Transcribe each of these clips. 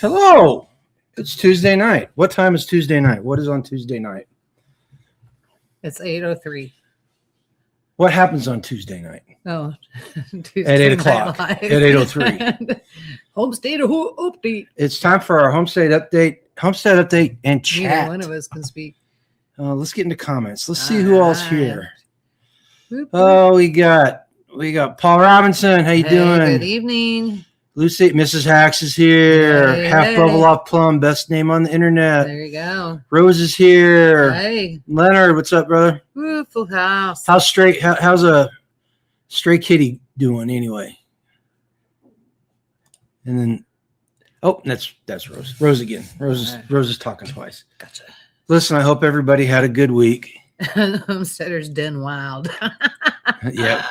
Hello. It's Tuesday night. What time is Tuesday night? What is on Tuesday night? It's 8:03. What happens on Tuesday night? Oh, At 8 o'clock. At 8:03. Homesteader update. It's time for our Homestead update, and chat. Neither one of us can speak. Let's get into comments. Let's see who else here. Whoop, whoop. Oh, we got Paul Robinson. How you doing? Good evening. Lucy, Mrs. Hacks is here. Hey, Half hey. Bubble Off Plum, best name on the internet. There you go. Rose is here. Hey. Leonard, what's up, brother? Woo, full house. How's a stray kitty doing anyway? And then, oh, that's Rose. Rose again. Rose is talking twice. Gotcha. Listen, I hope everybody had a good week. Homesteader's den wild. Yep.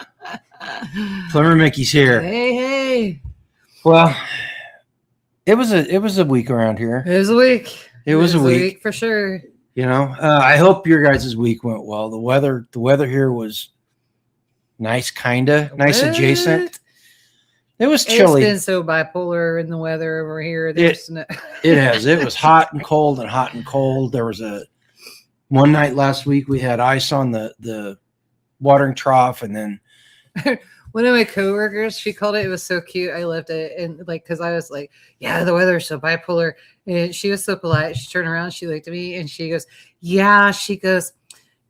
Plumber Mickey's here. Hey. Well, it was a week around here. It was a week. It was a week for sure. You know, I hope your guys' week went well. The weather here was nice, nice adjacent. It was chilly. It's been so bipolar in the weather over here. It has. It was hot and cold and hot and cold. There was one night last week we had ice on the watering trough, and then one of my coworkers, she called it. It was so cute. I loved it, and because I was like, "Yeah, the weather's so bipolar," and she was so polite. She turned around, she looked at me, and she goes, "Yeah." She goes,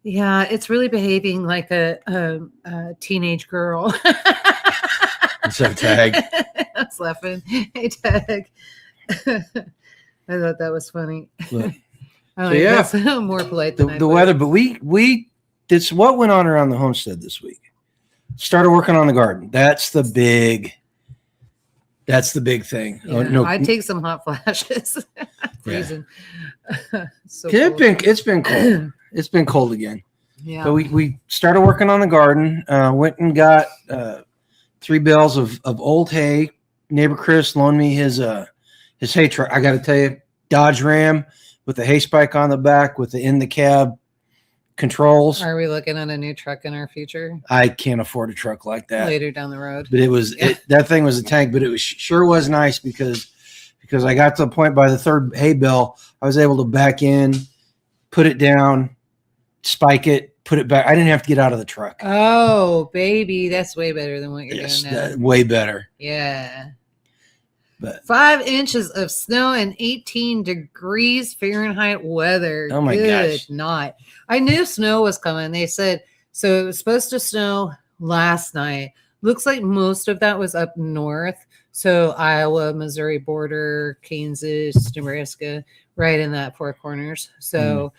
"Yeah, it's really behaving like a teenage girl." What's up, Tag? I was laughing. Hey, Tag. I thought that was funny. Look. Oh, So, yeah, that's more polite than the weather, but we did what went on around the homestead this week. Started working on the garden. That's the big thing. Yeah, Oh, no, I'd take some hot flashes. Freezing. So it's been cold. It's been cold again. Yeah. But we started working on the garden. Went and got 3 bales of old hay. Neighbor Chris loaned me his hay truck. I got to tell you, Dodge Ram with the hay spike on the back with the in the cab controls. Are we looking at a new truck in our future? I can't afford a truck like that Later down the road. But that thing was a tank. But it sure was nice because I got to the point by the 3rd hay bale, I was able to back in, put it down, spike it, put it back. I didn't have to get out of the truck. Oh, baby, that's way better than what you're doing now. Way better. Yeah. But 5 inches of snow and 18 degrees Fahrenheit weather. Oh my gosh. Not. I knew snow was coming. They said, so it was supposed to snow last night. Looks like most of that was up north. So Iowa, Missouri border, Kansas, Nebraska, right in that 4 corners. So,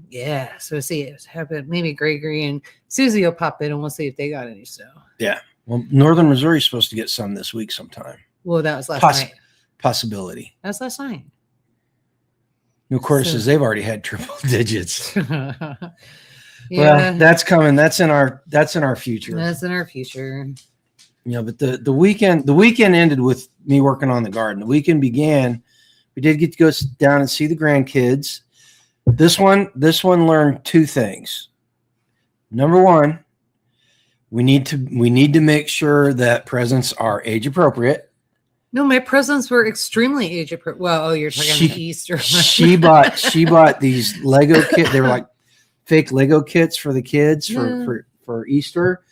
yeah. So see, it's happened. Maybe Gregory and Susie will pop in and we'll see if they got any snow. Yeah. Well, Northern Missouri is supposed to get some this week sometime. Well, that was last night. Possibility. That was last night. Of course, as they've already had triple digits. Yeah. Well, that's coming. That's in our future. That's in our future. You know, but the weekend ended with me working on the garden. The weekend began. We did get to go down and see the grandkids. This one learned 2 things. Number 1, we need to make sure that presents are age appropriate. No, my presents were extremely age appropriate. Well, you're talking Easter. she bought these Lego kits. They were like fake Lego kits for the kids for Easter.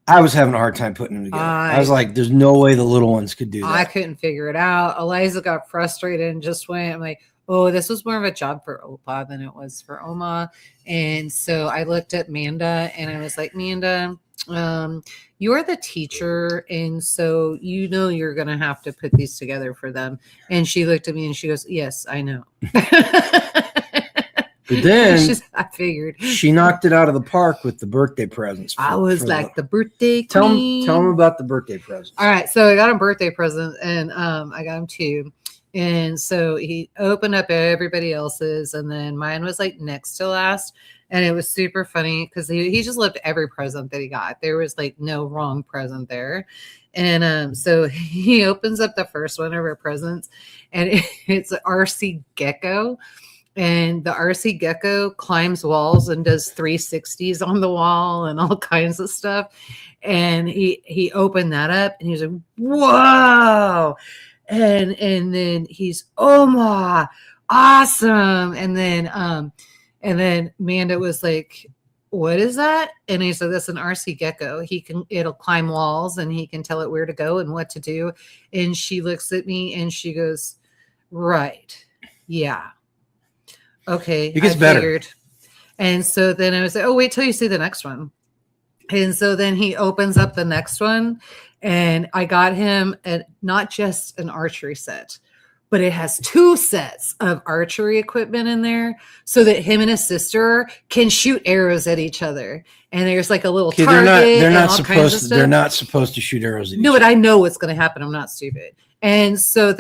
I was having a hard time putting them together. I was like, there's no way the little ones could do that. I couldn't figure it out. Eliza got frustrated and just went, I'm like, oh, this was more of a job for Opa than it was for Oma. And so I looked at Manda and I was like, Manda, you're the teacher. And so, you're going to have to put these together for them. And she looked at me and she goes, yes, I know. But then I figured she knocked it out of the park with the birthday presents. I was like the birthday queen. Tell them about the birthday presents. All right. So I got a birthday present and I got him 2. And so he opened up everybody else's, and then mine was like next to last. And it was super funny because he just loved every present that he got. There was like no wrong present there. And so he opens up the first one of our presents, and it's an RC gecko. And the RC gecko climbs walls and does 360s on the wall and all kinds of stuff. And he opened that up and he was like, whoa. And then he's, oh my, awesome. And then Amanda was like, what is that? And he said, that's an RC gecko. It'll climb walls and he can tell it where to go and what to do. And she looks at me and she goes, right. Yeah. Okay. It gets better. And so then I was like, oh, wait till you see the next one. And so then he opens up the next one and I got him not just an archery set, but it has 2 sets of archery equipment in there so that him and his sister can shoot arrows at each other. And there's like a little target. They're not supposed to shoot arrows at each other. No, but I know what's going to happen. I'm not stupid. And so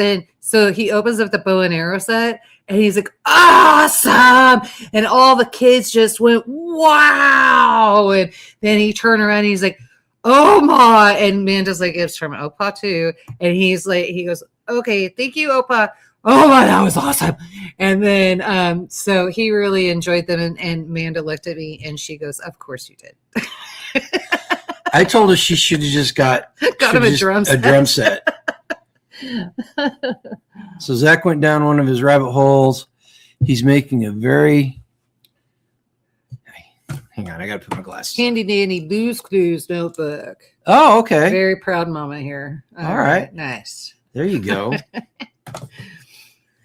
he opens up the bow and arrow set and he's like, awesome. And all the kids just went, wow. And then he turned around and he's like, oh my. And Amanda's like, it's from Opa too. And he's like, he goes, okay, thank you, Opa. Oh my, that was awesome. And then, so he really enjoyed them. And Amanda looked at me and she goes, of course you did. I told her she should have just got him a drum set. So Zach went down one of his rabbit holes. He's making a very, hang on, I got to put my glasses on. Handy dandy Blue's Clues notebook. Oh, okay. Very proud mama here. All right. Nice. There you go.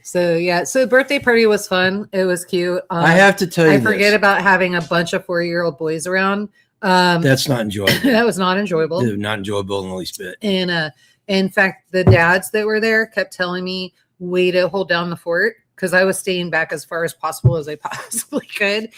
So yeah, so the birthday party was fun. It was cute. I have to tell you, I forget about having a bunch of 4-year-old boys around. That's not enjoyable. That was not enjoyable. Not enjoyable in the least bit. And in fact, the dads that were there kept telling me, way to hold down the fort, because I was staying back as far as possible as I possibly could.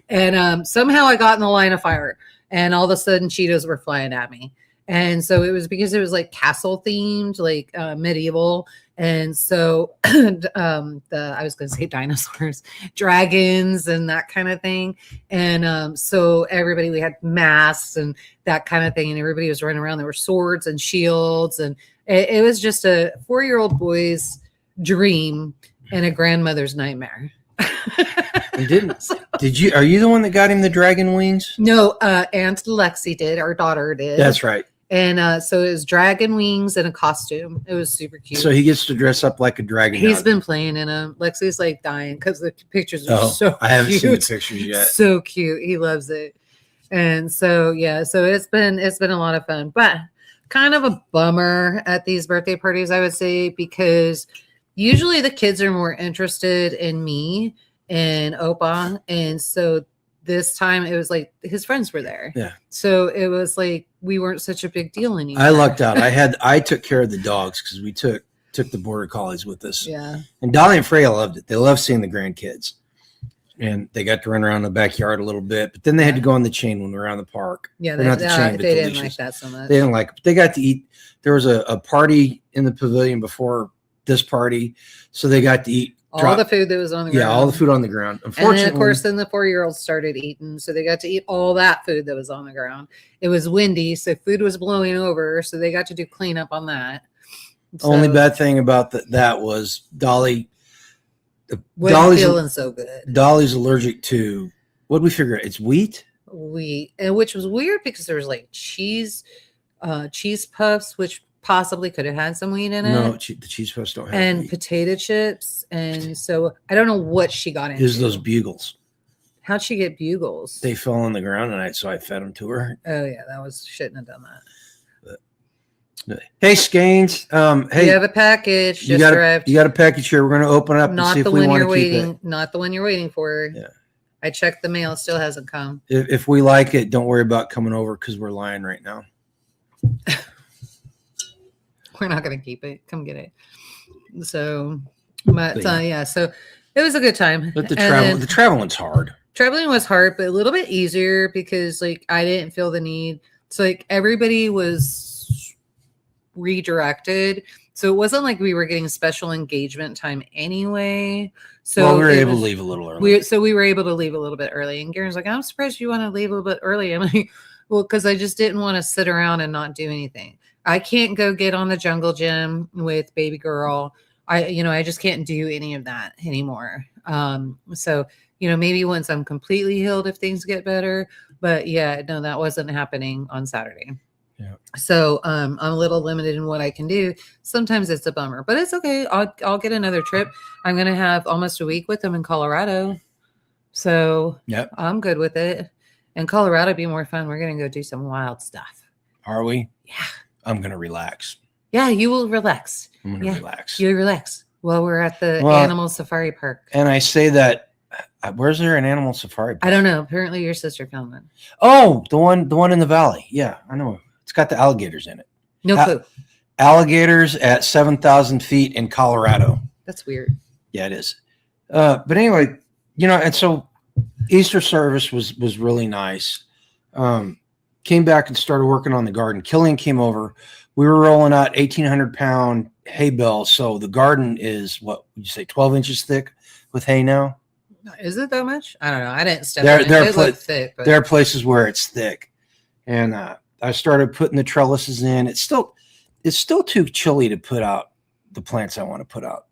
And somehow I got in the line of fire and all of a sudden Cheetos were flying at me. And so it was because it was like castle themed, like medieval. And so I was going to say dinosaurs, dragons and that kind of thing. And so everybody, we had masks and that kind of thing. And everybody was running around. There were swords and shields. And it was just a 4-year-old boy's dream and a grandmother's nightmare. Are you the one that got him the dragon wings? No, Aunt Lexi did. Our daughter did. That's right. And so it was dragon wings and a costume. It was super cute. So he gets to dress up like a dragon. He's been playing in them. Lexi's like dying because the pictures are so cute. I haven't seen the pictures yet. So cute. He loves it. And so, yeah, so it's been a lot of fun, but kind of a bummer at these birthday parties, I would say, because usually the kids are more interested in me and Opa. And so this time it was like his friends were there. Yeah. So it was like we weren't such a big deal anymore. I lucked out. I took care of the dogs because we took the border collies with us. Yeah. And Dolly and Freya loved it. They loved seeing the grandkids. And they got to run around the backyard a little bit, but then they had to go on the chain when we were around the park. Yeah, they didn't like that so much. They didn't like it, but they got to eat. There was a party in the pavilion before this party, so they got to eat all the food that was on the ground. Yeah, all the food on the ground. Unfortunately, and then, of course, then the 4-year-olds started eating, so they got to eat all that food that was on the ground. It was windy, so food was blowing over, so they got to do cleanup on that. So, only bad thing about that was Dolly. Wasn't feeling so good. Dolly's allergic to, what did we figure out? It's wheat, and which was weird because there was like cheese puffs, which possibly could have had some wheat in it. No, the cheese puffs don't have and wheat. Potato chips. And so I don't know what she got into. It was those bugles. How'd she get bugles? They fell on the ground and so I fed them to her. Oh yeah, shouldn't have done that. Hey, Scanes. Hey, you have a package. You got a package here. We're going to open up and see if we want to keep it. Not the one you're waiting for. Yeah. I checked the mail. It still hasn't come. If we like it, don't worry about coming over because we're lying right now. We're not going to keep it. Come get it. So, but yeah, so it was a good time. But the traveling's hard. Traveling was hard, but a little bit easier because like I didn't feel the need. So like everybody was redirected. So it wasn't like we were getting special engagement time anyway. So we were able to leave a little early. We were able to leave a little bit early. And Garen's like, I'm surprised you want to leave a little bit early. I'm like, well, because I just didn't want to sit around and not do anything. I can't go get on the jungle gym with baby girl. I just can't do any of that anymore. So, maybe once I'm completely healed, if things get better, but yeah, no, that wasn't happening on Saturday. Yeah. So I'm a little limited in what I can do. Sometimes it's a bummer, but it's okay. I'll get another trip. I'm gonna have almost a week with them in Colorado, so Yep. I'm good with it. And Colorado be more fun. We're gonna go do some wild stuff. Are we? Yeah. I'm gonna relax. Yeah, you will relax. I'm gonna relax. You relax while we're at the Well, animal safari park. And I say that. Where's there an animal safari park? I don't know. Apparently, your sister found one. Oh, the one in the valley. Yeah, I know. It's got the alligators in it. No clue. Alligators at 7,000 feet in Colorado. That's weird. Yeah, it is. But anyway, and so Easter service was really nice. Came back and started working on the garden. Killian came over. We were rolling out 1,800-pound hay bales. So the garden is, what would you say, 12 inches thick with hay now? Is it that much? I don't know. I didn't step in it. It looked thick. But... There are places where it's thick. And I started putting the trellises in. It's still too chilly to put out the plants I want to put out.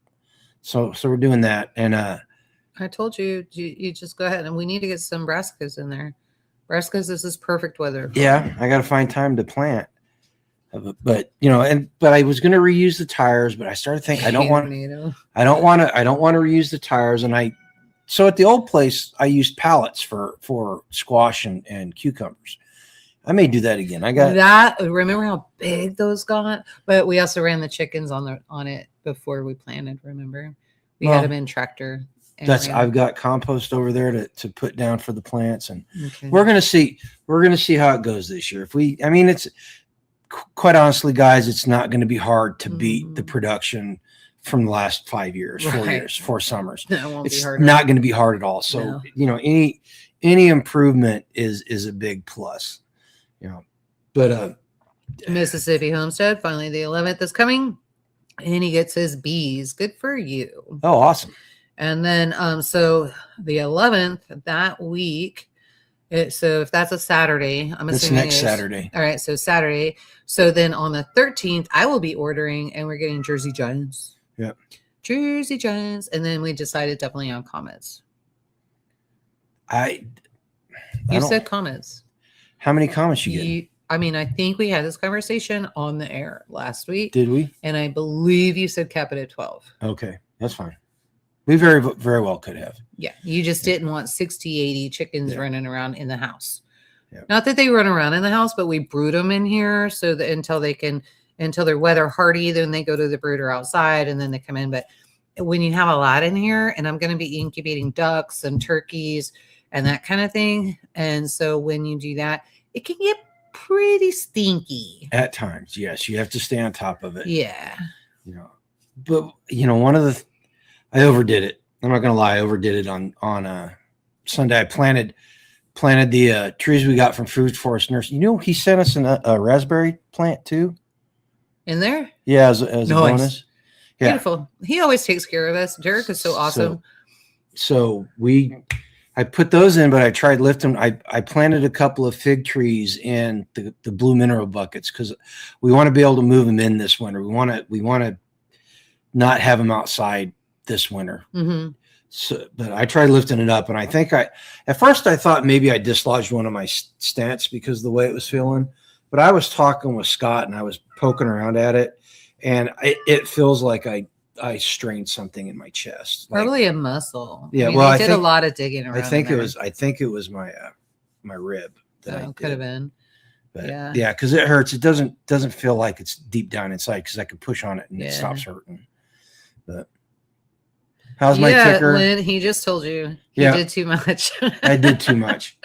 So we're doing that. And I told you just go ahead, and we need to get some brassicas in there. Brassicas, this is perfect weather. Yeah, I got to find time to plant. But I was going to reuse the tires, but I started thinking I don't want to reuse the tires. And so at the old place, I used pallets for squash and cucumbers. I may do that again. I got that. Remember how big those got? But we also ran the chickens on it before we planted. Remember, we had them in tractor. I've got compost over there to put down for the plants, and we're gonna see how it goes this year. It's quite honestly, guys, it's not going to be hard to beat the production from the last 5 years, 4 years, 4 summers. It's not going to be hard at all. So any improvement is a big plus. But Mississippi Homestead, finally the 11th is coming, and he gets his bees. Good for you. Oh, awesome. And then so the 11th that week, so if that's a Saturday, I'm assuming next Saturday. All right, so Saturday. So then on the 13th, I will be ordering, and we're getting Jersey Giants. Yep. Jersey Giants, and then we decided definitely on Comets. You said Comets. How many comments you get? I think we had this conversation on the air last week. Did we? And I believe you said cap it at 12. Okay, that's fine. We very, very well could have. Yeah, you just didn't want 60, 80 chickens running around in the house. Yeah. Not that they run around in the house, but we brood them in here so that until they're weather hardy, then they go to the brooder outside and then they come in. But when you have a lot in here, and I'm going to be incubating ducks and turkeys and that kind of thing. And so when you do that, it can get pretty stinky. At times, yes. You have to stay on top of it. Yeah. But I overdid it. I'm not gonna lie, I overdid it on Sunday. I planted the trees we got from Food Forest Nurse. He sent us a raspberry plant too. In there? Yeah, as a bonus. Yeah. Beautiful. He always takes care of us. Derek is so awesome. So I put those in, but I tried lifting. I planted a couple of fig trees in the blue mineral buckets because we want to be able to move them in this winter. We want to not have them outside this winter. Mm-hmm. So, but I tried lifting it up, and I think at first I thought maybe I dislodged one of my stents because of the way it was feeling. But I was talking with Scott, and I was poking around at it, and it feels like I strained something in my chest. Probably a muscle. Yeah, I did a lot of digging around. I think it was my rib. That could have been. But yeah, because it hurts. It doesn't feel like it's deep down inside because I can push on it and it stops hurting. But how's my ticker? Lynn, he just told you you did too much. I did too much.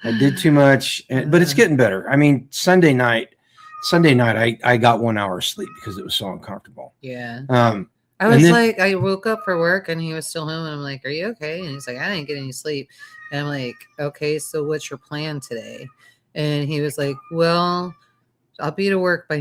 But it's getting better. Sunday night, I got 1 hour of sleep because it was so uncomfortable. Yeah. I woke up for work and he was still home, and I'm like, "Are you okay?" And he's like, "I didn't get any sleep." And I'm like, "Okay, so what's your plan today?" And he was like, "Well, I'll be to work by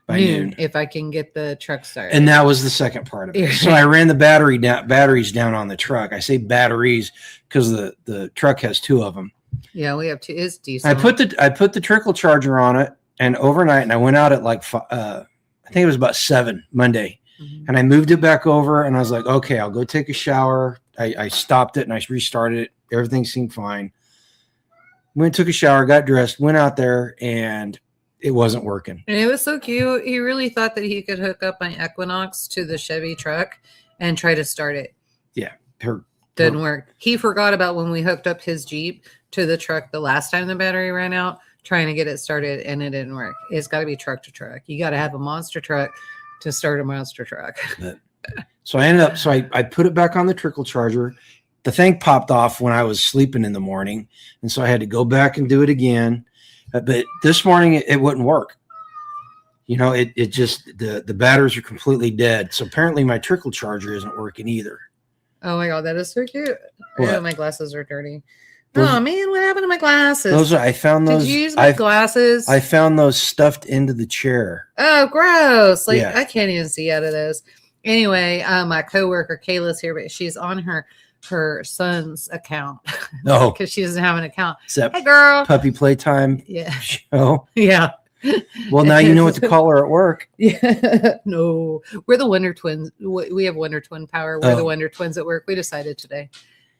noon if I can get the truck started." And that was the second part of it. So I ran the batteries down on the truck. I say batteries because the truck has 2 of them. Yeah, we have 2. It's decent. I put the trickle charger on it, and overnight, and I went out at I think it was about 7 Monday, and I moved it back over, and I was like, okay, I'll go take a shower. I stopped it and I restarted it. Everything seemed fine. Went, took a shower, got dressed, went out there, and it wasn't working. And it was so cute. He really thought that he could hook up my Equinox to the Chevy truck and try to start it. Yeah. Didn't work. He forgot about when we hooked up his Jeep to the truck the last time the battery ran out, trying to get it started, and it didn't work. It's got to be truck to truck. You got to have a monster truck to start a monster truck. So I put it back on the trickle charger. The thing popped off when I was sleeping in the morning. And so I had to go back and do it again. But this morning it wouldn't work. You know, it just, the batteries are completely dead. So apparently my trickle charger isn't working either. Oh my God, that is so cute. Oh, my glasses are dirty. Those, oh man, what happened to my glasses? I found those. Did you use my glasses? I found those stuffed into the chair. Oh, gross. Like, yeah. I can't even see out of those. Anyway, my coworker Kayla's here, but she's on her son's account. Oh, because she doesn't have an account. Except hey, girl. Puppy playtime. Yeah. Show. Yeah. Well, now you know what to call her at work. Yeah. No, we're the Wonder Twins. We have Wonder Twin power. We're the Wonder Twins at work. We decided today.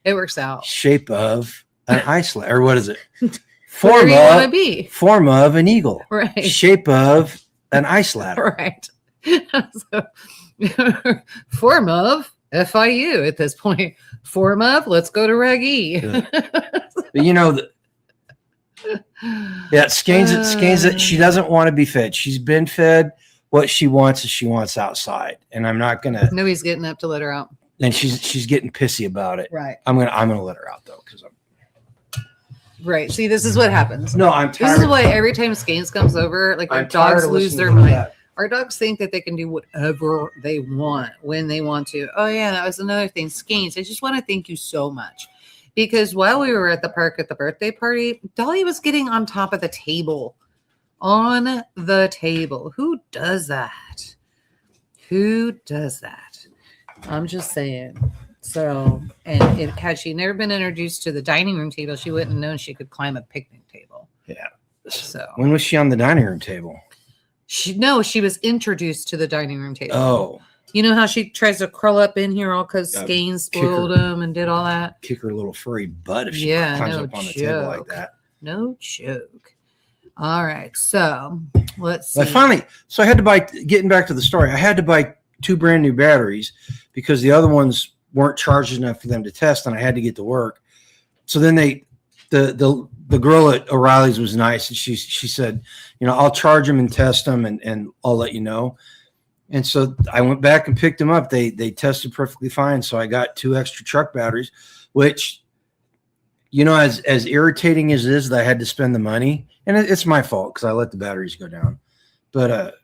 It works out. Shape of an iceland, or what is it? Form of form of an eagle. Right. Shape of an ice ladder. Right. So, form of FIU at this point. Form of let's go to Reg E. But you know, Skeins that she doesn't want to be fed. She's been fed. What she wants is she wants outside, and I'm not gonna. Nobody's getting up to let her out. And she's getting pissy about it. Right. I'm gonna let her out though, because I'm. Right. See, this is what happens. No, I'm tired. This is why every time Skeins comes over, like our dogs lose their mind. Our dogs think that they can do whatever they want when they want to. Oh yeah, that was another thing. Skeins, I just want to thank you so much. Because while we were at the park at the birthday party, Dolly was getting on top of the table. On the table. Who does that? Who does that? I'm just saying. So, and had she never been introduced to the dining room table, she wouldn't have known she could climb a picnic table. Yeah. So when was she on the dining room table? She was introduced to the dining room table. Oh. You know how she tries to crawl up in here all because Skeins spoiled him and did all that? Kick her little furry butt if she climbs up on the table like that. No joke. All right. So let's see. So I had to buy, getting back to the story, I had to buy 2 brand new batteries because the other ones weren't charged enough for them to test, and I had to get to work. So then the girl at O'Reilly's was nice, and she said, you know, I'll charge them and test them, and I'll let you know. And so I went back and picked them up. They tested perfectly fine. So I got 2 extra truck batteries, which, you know, as irritating as it is that I had to spend the money, and it's my fault because I let the batteries go down. But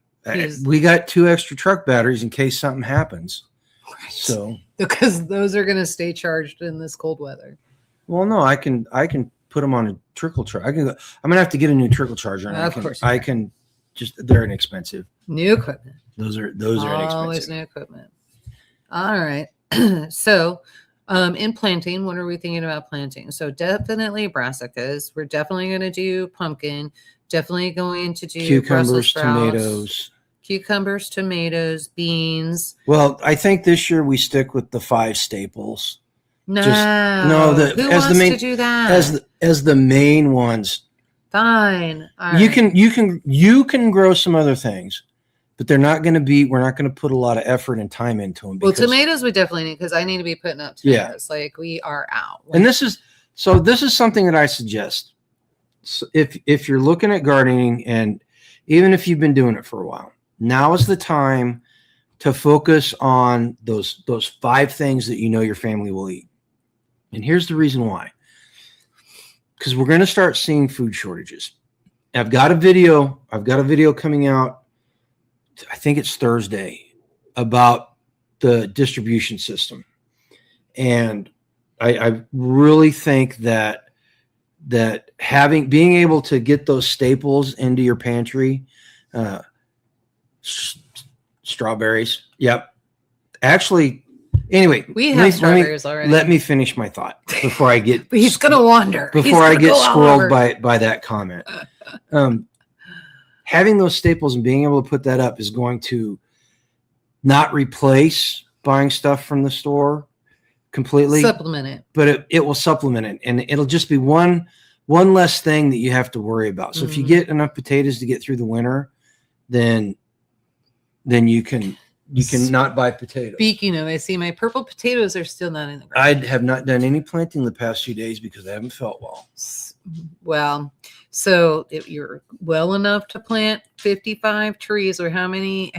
we got 2 extra truck batteries in case something happens. Right. So because those are going to stay charged in this cold weather. Well, no, I can put them on a trickle charger. I'm gonna have to get a new trickle charger. And of course, I can just, they're inexpensive. New equipment. Those are always inexpensive. New equipment. All right. So, in planting, what are we thinking about planting? So definitely brassicas. We're definitely going to do pumpkin. Definitely going to do cucumbers, tomatoes, beans. Well, I think this year we stick with the 5 staples. No, who wants to do that? As the main ones. Fine. All you right. you can grow some other things, but we're not going to put a lot of effort and time into them. Well, tomatoes we definitely need, because I need to be putting up tomatoes. Yeah. Like we are out. And this is something that I suggest. So if you're looking at gardening, and even if you've been doing it for a while, now is the time to focus on those 5 things that you know your family will eat. And here's the reason why. Because we're going to start seeing food shortages. I've got a video coming out, I think it's Thursday, about the distribution system. And I really think that being able to get those staples into your pantry, strawberries. Yep. Actually, anyway, we have strawberries already. Let me finish my thought before I get. He's gonna wander. Before I get squirreled by that comment. Having those staples and being able to put that up is going to not replace buying stuff from the store completely. Supplement it. But it will supplement it, and it'll just be one one less thing that you have to worry about. So if you get enough potatoes to get through the winter, then you can not buy potatoes. Speaking of, I see my purple potatoes are still not in the I ground. have not done any planting the past few days because I haven't felt well. Well, so if you're well enough to plant 55 trees, or how many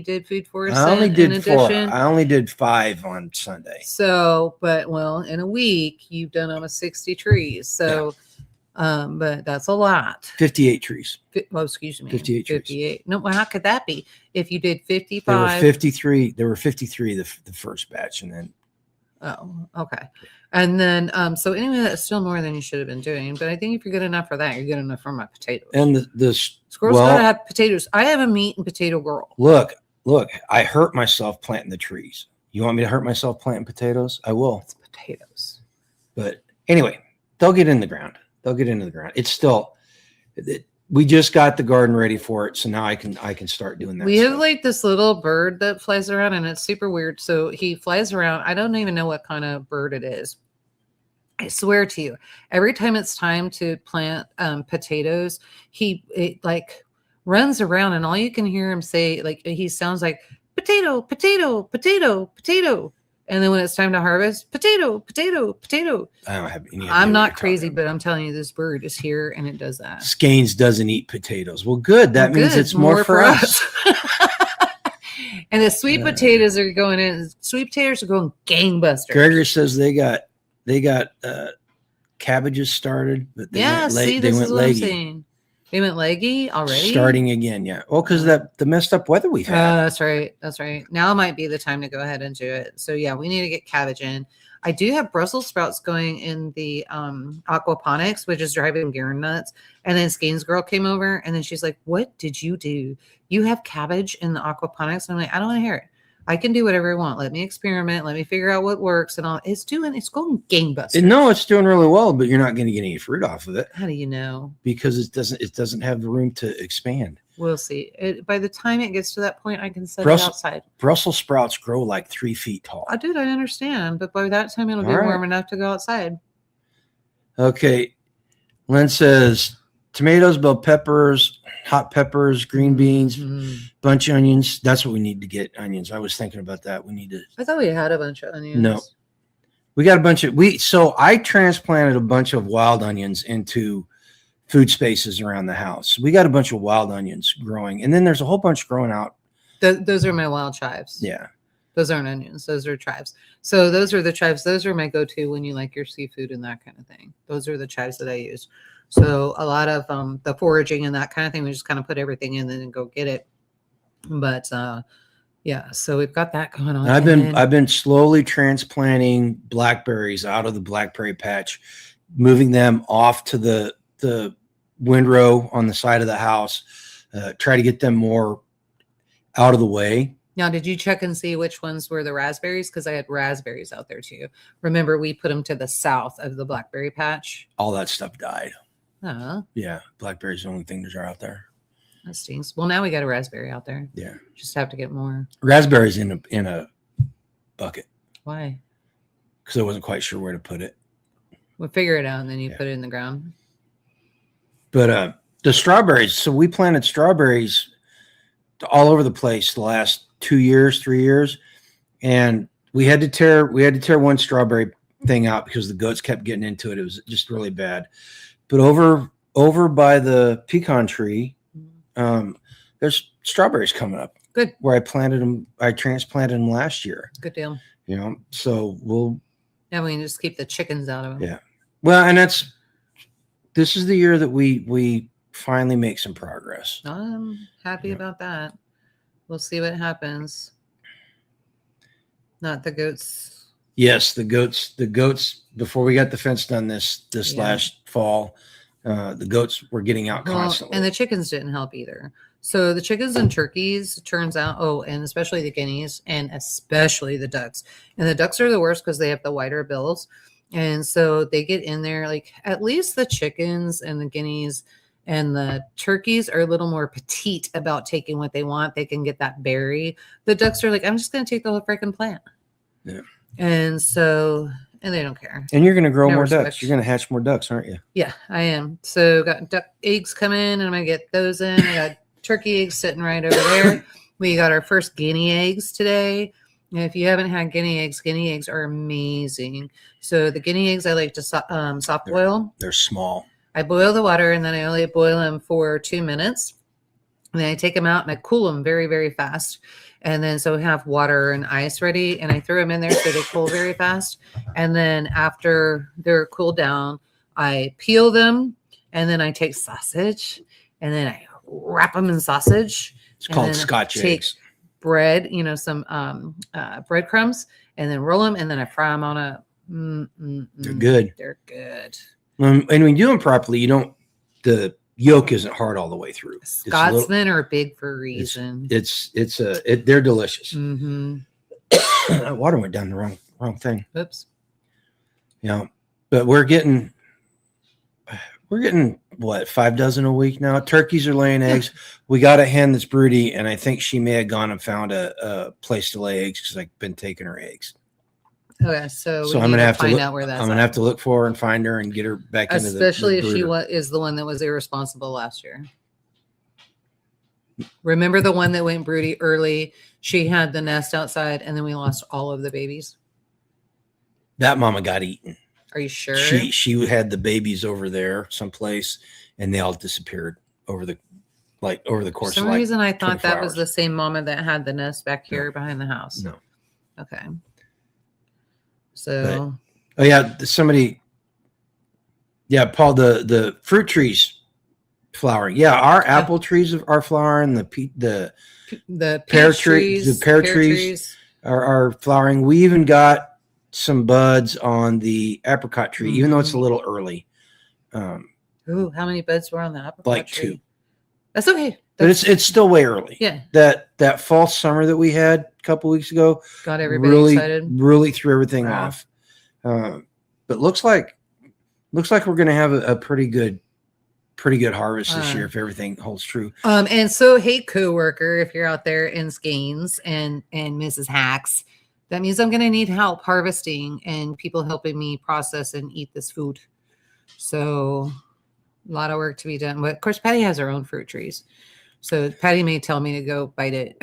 did Food Forest I only send did in 4. addition? I only did 5 on Sunday. So, but well, in a week you've done almost 60 trees. So, but that's a lot. 58 trees. Well, excuse me. 58 trees. 58. No, well, how could that be? If you did 55. There were 53. There were 53 the first batch, and then. Oh, okay. And then, so anyway, that's still more than you should have been doing. But I think if you're good enough for that, you're good enough for my potatoes. And the squirrels gotta have potatoes. I have a meat and potato girl. Look, I hurt myself planting the trees. You want me to hurt myself planting potatoes? I will. It's potatoes. But anyway, they'll get in the ground. It's still, we just got the garden ready for it. So now I can start doing that. We have like this little bird that flies around, and it's super weird. So he flies around. I don't even know what kind of bird it is. I swear to you, every time it's time to plant potatoes, it like runs around, and all you can hear him say, like, he sounds like potato, potato, potato, potato. And then when it's time to harvest, potato, potato, potato. I don't have any idea. I'm not crazy, but I'm telling you, this bird is here and it does that. Skeins doesn't eat potatoes. Well, good. That means it's more for us. And the sweet potatoes are going in. Sweet potatoes are going gangbusters. Gregor says they got cabbages started, but they went leggy. They went leggy already? Starting again, yeah. Well, because the messed up weather we've had. That's right. Now might be the time to go ahead and do it. So yeah, we need to get cabbage in. I do have Brussels sprouts going in the aquaponics, which is driving Garen nuts. And then Skeins girl came over, and then she's like, "What did you do? You have cabbage in the aquaponics?" And I'm like, "I don't want to hear it. I can do whatever I want. Let me experiment. Let me figure out what works." And all it's going gangbusters. No, it's doing really well, but you're not going to get any fruit off of it. How do you know? Because it doesn't have the room to expand. We'll see. By the time it gets to that point, I can set it outside. Brussels sprouts grow like 3 feet tall. I understand, but by that time it'll be warm enough to go outside. Okay. Lynn says tomatoes, bell peppers, hot peppers, green beans, bunch of onions. That's what we need to get, onions. I was thinking about that. I thought we had a bunch of onions. No. We got a bunch of so I transplanted a bunch of wild onions into food spaces around the house. We got a bunch of wild onions growing, and then there's a whole bunch growing out. Those are my wild chives. Yeah. Those aren't onions. Those are chives. So those are the chives. Those are my go-to when you like your seafood and that kind of thing. Those are the chives that I use. So a lot of the foraging and that kind of thing, we just kind of put everything in and then go get it. But yeah, so we've got that going on. I've been slowly transplanting blackberries out of the blackberry patch, moving them off to the windrow on the side of the house, try to get them more out of the way. Now, did you check and see which ones were the raspberries? Because I had raspberries out there too. Remember, we put them to the south of the blackberry patch. All that stuff died. Oh. Yeah, blackberries the only thing that are out there. That stinks. Well, now we got a raspberry out there. Yeah. Just have to get more. Raspberries in a bucket. Why? Because I wasn't quite sure where to put it. We'll figure it out, and then you put it in the ground. But the strawberries, so we planted strawberries all over the place the last 2 years, 3 years. And we had to tear one strawberry thing out because the goats kept getting into it. It was just really bad. But over by the pecan tree, there's strawberries coming up. Good. Where I transplanted them last year. Good deal. So we can just keep the chickens out of them. Yeah. Well, and this is the year that we finally make some progress. I'm happy about that. We'll see what happens. Not the goats. Yes, the goats. Before we got the fence done this last fall, the goats were getting out constantly. And the chickens didn't help either. So the chickens and turkeys, turns out, and especially the guineas and especially the ducks. And the ducks are the worst because they have the wider bills. And so they get in there, like at least the chickens and the guineas and the turkeys are a little more petite about taking what they want. They can get that berry. The ducks are like, I'm just going to take the whole freaking plant. Yeah. And so and they don't care. And you're going to grow No more respect. ducks. You're going to hatch more ducks, aren't you? Yeah, I am. So got duck eggs coming in, and I'm gonna get those in. I got turkey eggs sitting right over there. We got our first guinea eggs today. And if you haven't had guinea eggs are amazing. So the guinea eggs I like to soft boil. They're small. I boil the water, and then I only boil them for 2 minutes. And then I take them out and I cool them very, very fast. And then so we have water and ice ready, and I throw them in there so they cool very fast. And then after they're cooled down, I peel them, and then I take sausage, and then I wrap them in sausage. It's called Scotch eggs. Bread, some breadcrumbs, and then roll them, and then I fry them on a. They're good. They're good. And when you do them properly, the yolk isn't hard all the way through. Scotsmen are big for a reason. They're delicious. Mm-hmm. That water went down the wrong thing. Oops. Yeah, but we're getting what, 5 dozen a week now. Turkeys are laying eggs. We got a hen that's broody, and I think she may have gone and found a place to lay eggs because I've been taking her eggs. Okay, so I'm gonna have to find out where that's. I'm gonna have to look for her and find her and get her back into the especially if she brooder. is the one that was irresponsible last year. Remember the one that went broody early? She had the nest outside, and then we lost all of the babies. That mama got eaten. Are you sure? She had the babies over there someplace, and they all disappeared over the course For of some reason, I thought 24 that was hours. the same mama that had the nest back here behind the house. No. Okay. So. Oh yeah, somebody. Yeah, Paul, the fruit trees flowering. Yeah, our apple trees are flowering. The pear trees are flowering. We even got some buds on the apricot tree, even though it's a little early. Ooh, how many buds were on the apricot Like tree? 2. That's okay. But it's still way early. Yeah. That fall summer that we had a couple weeks ago Got everybody excited. Really threw everything Wow. off. But looks like we're going to have a pretty good harvest this year if everything holds true. And so, hey, coworker, if you're out there in Skeins and Mrs. Hacks, that means I'm going to need help harvesting and people helping me process and eat this food. So a lot of work to be done. But of course, Patty has her own fruit trees. So Patty may tell me to go bite it.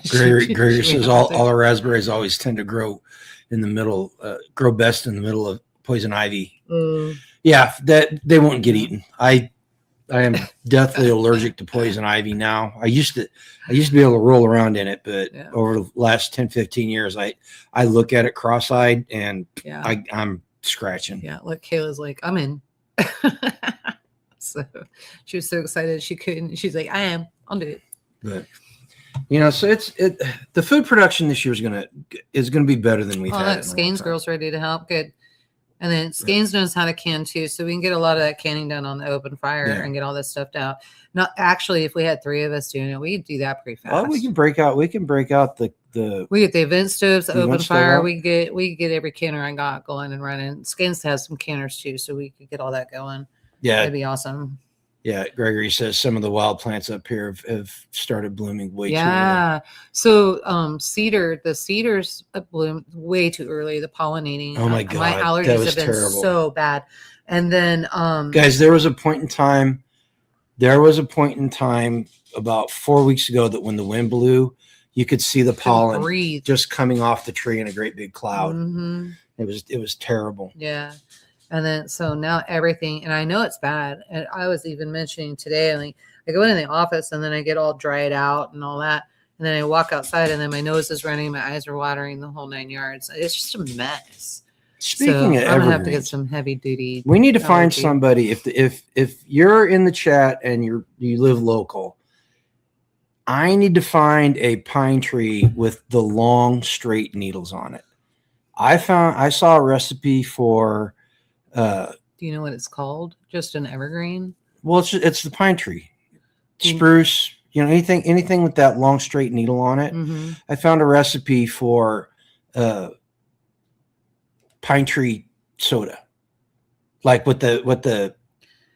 Gregory says all our raspberries always tend to grow in the middle, grow best in the middle of poison ivy. Yeah, that they won't get eaten. I am deathly allergic to poison ivy now. I used to be able to roll around in it, but over the last 10, 15 years, I look at it cross-eyed and I'm scratching. Yeah, look, Kayla's like, I'm in. So she was so excited she couldn't. She's like, I'll do it. But so the food production this year is gonna be better than we've had. Skeins girls ready to help. Good. And then Skeins knows how to can too, so we can get a lot of that canning done on the open fire and get all this stuff out. Not actually, if we had 3 of us doing it, we could do that pretty fast. Well, we can break out the. We get the event stoves, the open fire. Stove. We get every canner I got going and running. Skeins has some canners too, so we could get all that going. Yeah, that'd be awesome. Yeah, Gregory says some of the wild plants up here have started blooming way too early. Yeah. So the cedars bloom way too early, the pollinating. Oh my God. My allergies have been terrible. So bad. And then guys, there was a point in time about 4 weeks ago that when the wind blew, you could see the pollen just coming off the tree in a great big cloud. Mm-hmm. It was terrible. Yeah. And then, so now everything, and I know it's bad. And I was even mentioning today, I go in the office and then I get all dried out and all that. And then I walk outside and then my nose is running, my eyes are watering, the whole 9 yards. It's just a mess. Speaking of I'm gonna have to evergreens, get some heavy duty. we need to find somebody. If you're in the chat and you live local, I need to find a pine tree with the long straight needles on it. I saw a recipe for. Do you know what it's called? Just an evergreen? Well, it's the pine tree, spruce. Anything with that long straight needle on it. Mm-hmm. I found a recipe for pine tree soda, like what they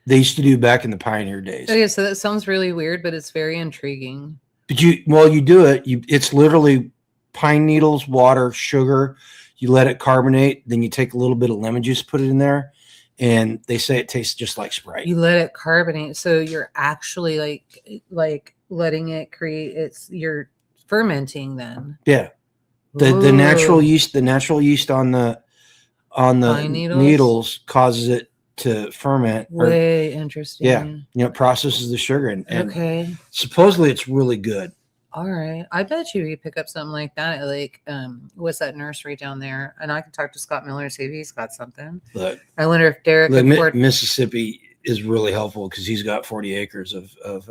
used to do back in the pioneer days. Okay, so that sounds really weird, but it's very intriguing. But you do it. It's literally pine needles, water, sugar. You let it carbonate, then you take a little bit of lemon juice, put it in there, and they say it tastes just like Sprite. You let it carbonate, so you're actually like letting it create. You're fermenting then. Yeah, the natural yeast on the Pine needles causes it to ferment. Way interesting. Yeah, it processes the sugar, and okay. supposedly it's really good. All right. I bet you could pick up something like that. Like, what's that nursery down there? And I can talk to Scott Miller, see if he's got something. Look, I wonder if Derek Mississippi is really helpful because he's got 40 acres of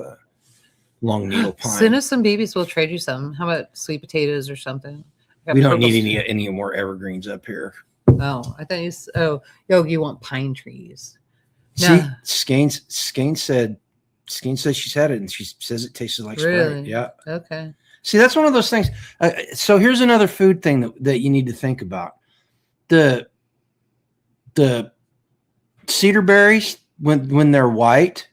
long needle pine. Send us some babies. We'll trade you some. How about sweet potatoes or something? We don't need any more evergreens up here. Oh, I thought you want pine trees. See, Skane said she's had it, and she says it tasted like Sprite. Yeah. Okay. See, that's one of those things. So here's another food thing that you need to think about. The cedar berries, when they're white,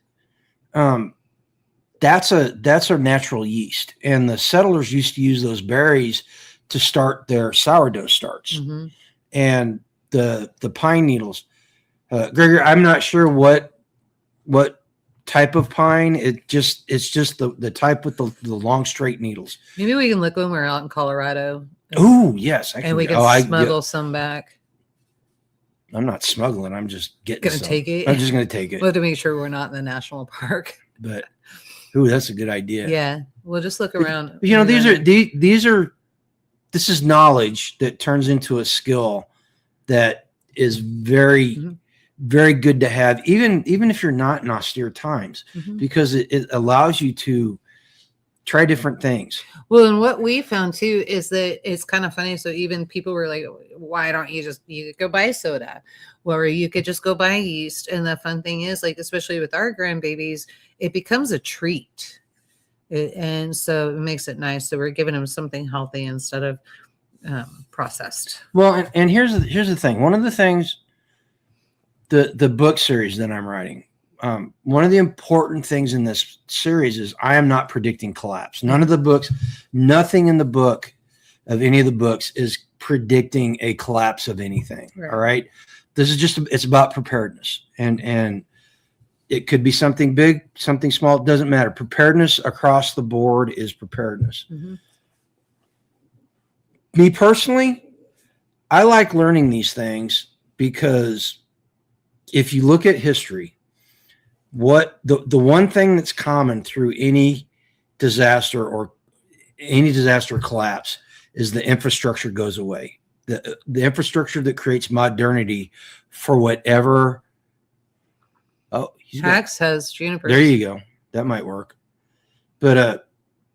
that's a natural yeast, and the settlers used to use those berries to start their sourdough starts. Mm-hmm. And the pine needles, Gregory, I'm not sure what type of pine. It's just the type with the long straight needles. Maybe we can look when we're out in Colorado. Oh yes, we can smuggle some back. I'm not smuggling. I'm just getting. Take it. I'm just gonna take it. Well, to make sure we're not in the national park. But that's a good idea. Yeah, we'll just look around. This is knowledge that turns into a skill that is very, mm-hmm. very good to have, even if you're not in austere times, mm-hmm. because it allows you to try different things. Well, and what we found too is that it's kind of funny. So even people were like, why don't you could go buy soda, or you could just go buy yeast. And the fun thing is, like, especially with our grandbabies, it becomes a treat. And so it makes it nice. So we're giving them something healthy instead of processed. Well, and here's the thing. One of the things, the book series that I'm writing, one of the important things in this series is I am not predicting collapse. Nothing in the book of any of the books is predicting a collapse of anything. Right. All right. This is it's about preparedness, and it could be something big, something small. It doesn't matter. Preparedness across the board is preparedness. Mm-hmm. Me personally, I like learning these things because if you look at history, what the one thing that's common through any disaster or collapse is the infrastructure goes away. The infrastructure that creates modernity for whatever. Oh, Hax has juniper. There you go. That might work. But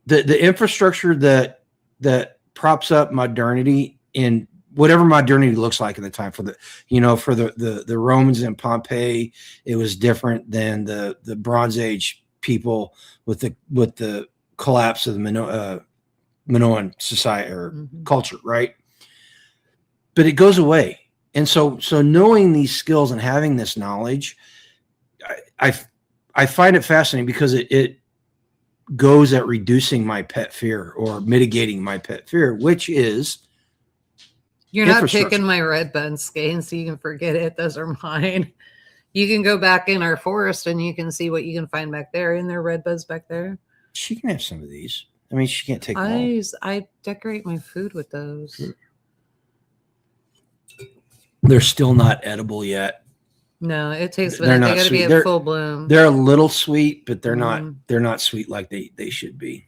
the infrastructure that props up modernity in whatever modernity looks like at the time, for the Romans in Pompeii, it was different than the Bronze Age people with the collapse of the Minoan society or mm-hmm. culture, right? But it goes away. And so knowing these skills and having this knowledge, I find it fascinating because it goes at reducing my pet fear or mitigating my pet fear, which is you're not picking my red buds, Skane, so you can forget it. Those are mine. You can go back in our forest and you can see what you can find back there. In there, red buds back there. She can have some of these. I mean, she can't take them all. I decorate my food with those. They're still not edible yet. No, it tastes. They got to be at full bloom. They're a little sweet, but they're not. They're not sweet like they should be.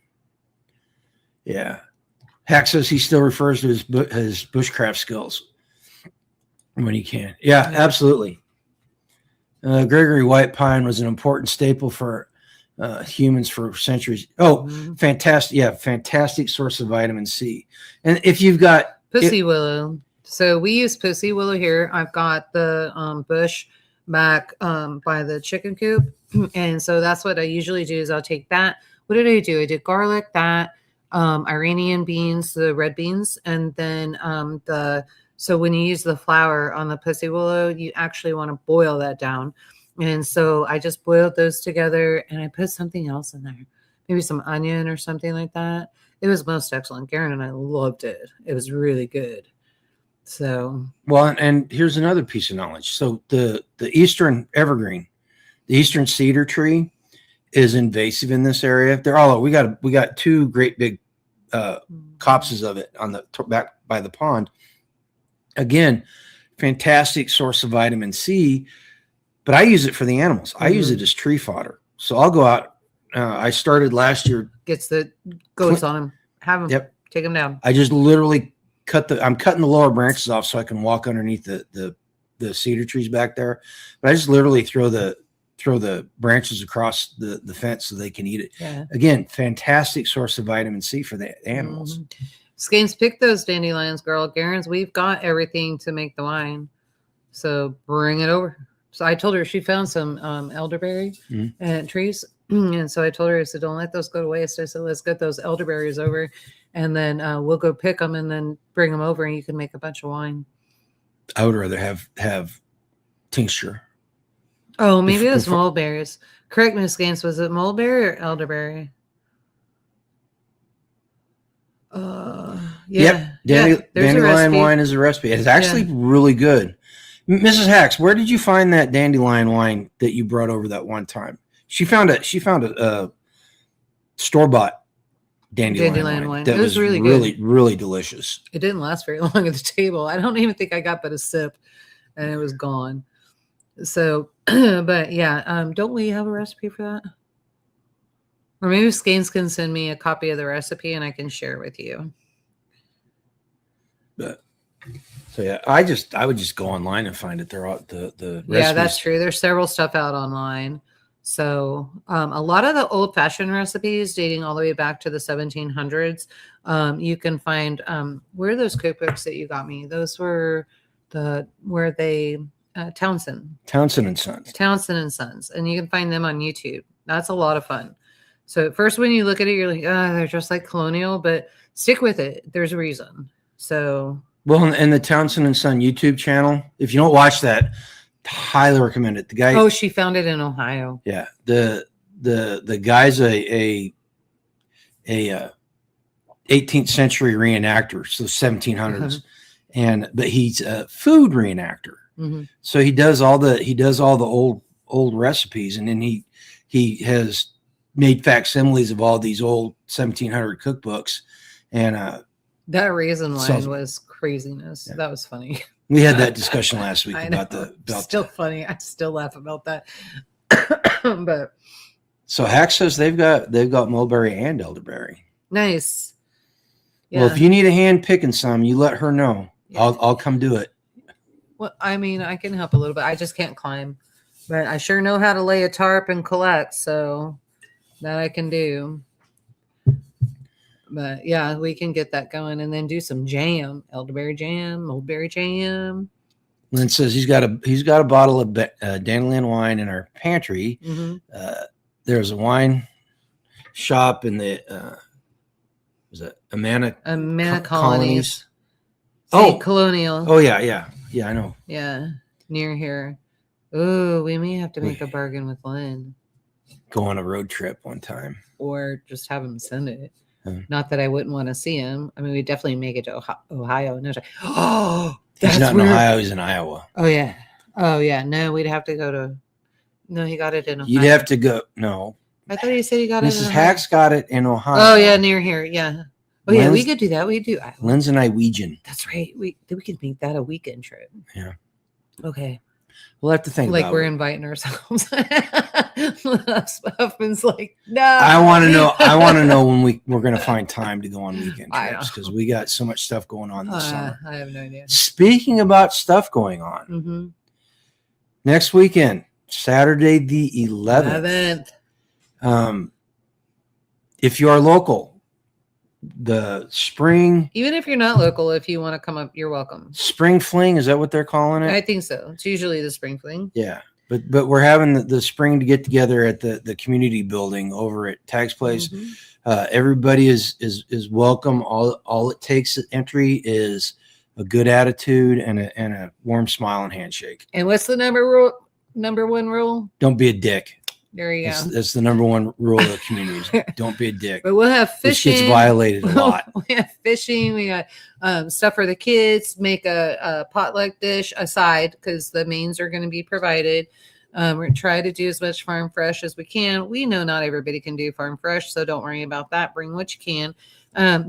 Yeah, Hack says he still refers to his bushcraft skills when he can. Yeah, absolutely. Gregory white pine was an important staple for humans for centuries. Oh, fantastic! Yeah, fantastic source of vitamin C. And if you've got pussy willow, so we use pussy willow here. I've got the bush back by the chicken coop, and so that's what I usually do. Is I'll take that. What did I do? I did garlic, that Iranian beans, the red beans, and then so when you use the flour on the pussy willow, you actually want to boil that down. And so I just boiled those together and I put something else in there, maybe some onion or something like that. It was most excellent. Garen and I loved it. It was really good. So, well, and here's another piece of knowledge. So the eastern evergreen, the eastern cedar tree, is invasive in this area. They're all we got two great big copses of it on the back by the pond. Again, fantastic source of vitamin C, but I use it for the animals. I use it as tree fodder. So I'll go out. I started last year. Gets the goats on them. Have them. Take them down. I just literally I'm cutting the lower branches off so I can walk underneath the cedar trees back there. But I just literally throw the branches across the fence so they can eat it. Yeah. Again, fantastic source of vitamin C for the animals. Skanes, pick those dandelions, girl. Garen's, we've got everything to make the wine. So bring it over. So I told her she found some elderberry trees. And so I told her, I said, don't let those go to waste. I said, let's get those elderberries over and then we'll go pick them and then bring them over and you can make a bunch of wine. I would rather have tincture. Oh, maybe it was mulberries. Correct me, Skanes. Was it mulberry or elderberry? Yeah. Dandelion wine is a recipe. It's actually really good. Mrs. Hacks, where did you find that dandelion wine that you brought over that one time? She found a store-bought dandelion wine. That it was really good. Really delicious. It didn't last very long at the table. I don't even think I got but a sip and it was gone. So, but yeah, don't we have a recipe for that? Or maybe Skanes can send me a copy of the recipe and I can share it with you. But so yeah, I would just go online and find it. They're all the recipes. Yeah, that's true. There's several stuff out online. So a lot of the old fashioned recipes dating all the way back to the 1700s, you can find where are those cookbooks that you got me? Those were Townsend and Sons. And you can find them on YouTube. That's a lot of fun. So at first when you look at it, you're like, they're just like colonial, but stick with it. There's a reason. So well, and the Townsend and Son YouTube channel, if you don't watch that, highly recommend it. The guy. Oh, she found it in Ohio. Yeah. The guy's a 18th century reenactor, so 1700s, but he's a food reenactor. So he does all the old recipes, and then he has made facsimiles of all these old 1700 cookbooks, and that raisin wine was craziness. Yeah. That was funny. We had that discussion last week about funny. I still laugh about that. But so Hack says they've got mulberry and elderberry. Nice. Yeah. Well, if you need a hand picking some, you let her know. Yeah. I'll come do it. Well, I mean, I can help a little bit. I just can't climb, but I sure know how to lay a tarp and collect, so that I can do. But yeah, we can get that going and then do some jam, elderberry jam, mulberry jam. Lynn says he's got a bottle of dandelion wine in our pantry. There's a wine shop in the was it Amana Colonies. Oh, Colonial. Oh yeah, I know. Yeah, near here. Oh, we may have to make a bargain with Lynn. Go on a road trip one time, or just have him send it. Not that I wouldn't want to see him. I mean, we definitely make it to Ohio. And like, he's not in Ohio. He's in Iowa. Oh yeah. No, we'd have to go to. No, he got it in Ohio. You'd have to go. No, I thought he said he got it. Mrs. Hacks got it in Ohio. Oh yeah, near here. Yeah. Oh yeah, we could do that. We do. Lynn's and Iwegian. That's right. We could make that a weekend trip. Yeah. Okay. We'll have to think like about we're it. Inviting ourselves. Husband's like, no. I want to know when we're going to find time to go on weekend trips, because we got so much stuff going on this summer. I have no idea. Speaking about stuff going on, next weekend, Saturday the 11th. If you are local, the spring, even if you're not local, if you want to come up, you're welcome. Spring fling, is that what they're calling it? I think so. It's usually the spring fling. Yeah, but we're having the spring to get together at the community building over at Tag's Place. Everybody is welcome. All it takes at entry is a good attitude and a warm smile and handshake. And what's the number one rule? Don't be a dick. There you go. That's the number one rule of the communities. Don't be a dick. But we'll have fishing. Which gets violated a lot. We have fishing. We got stuff for the kids. Make a potluck dish aside because the mains are going to be provided. We're going to try to do as much farm fresh as we can. We know not everybody can do farm fresh, so don't worry about that. Bring what you can.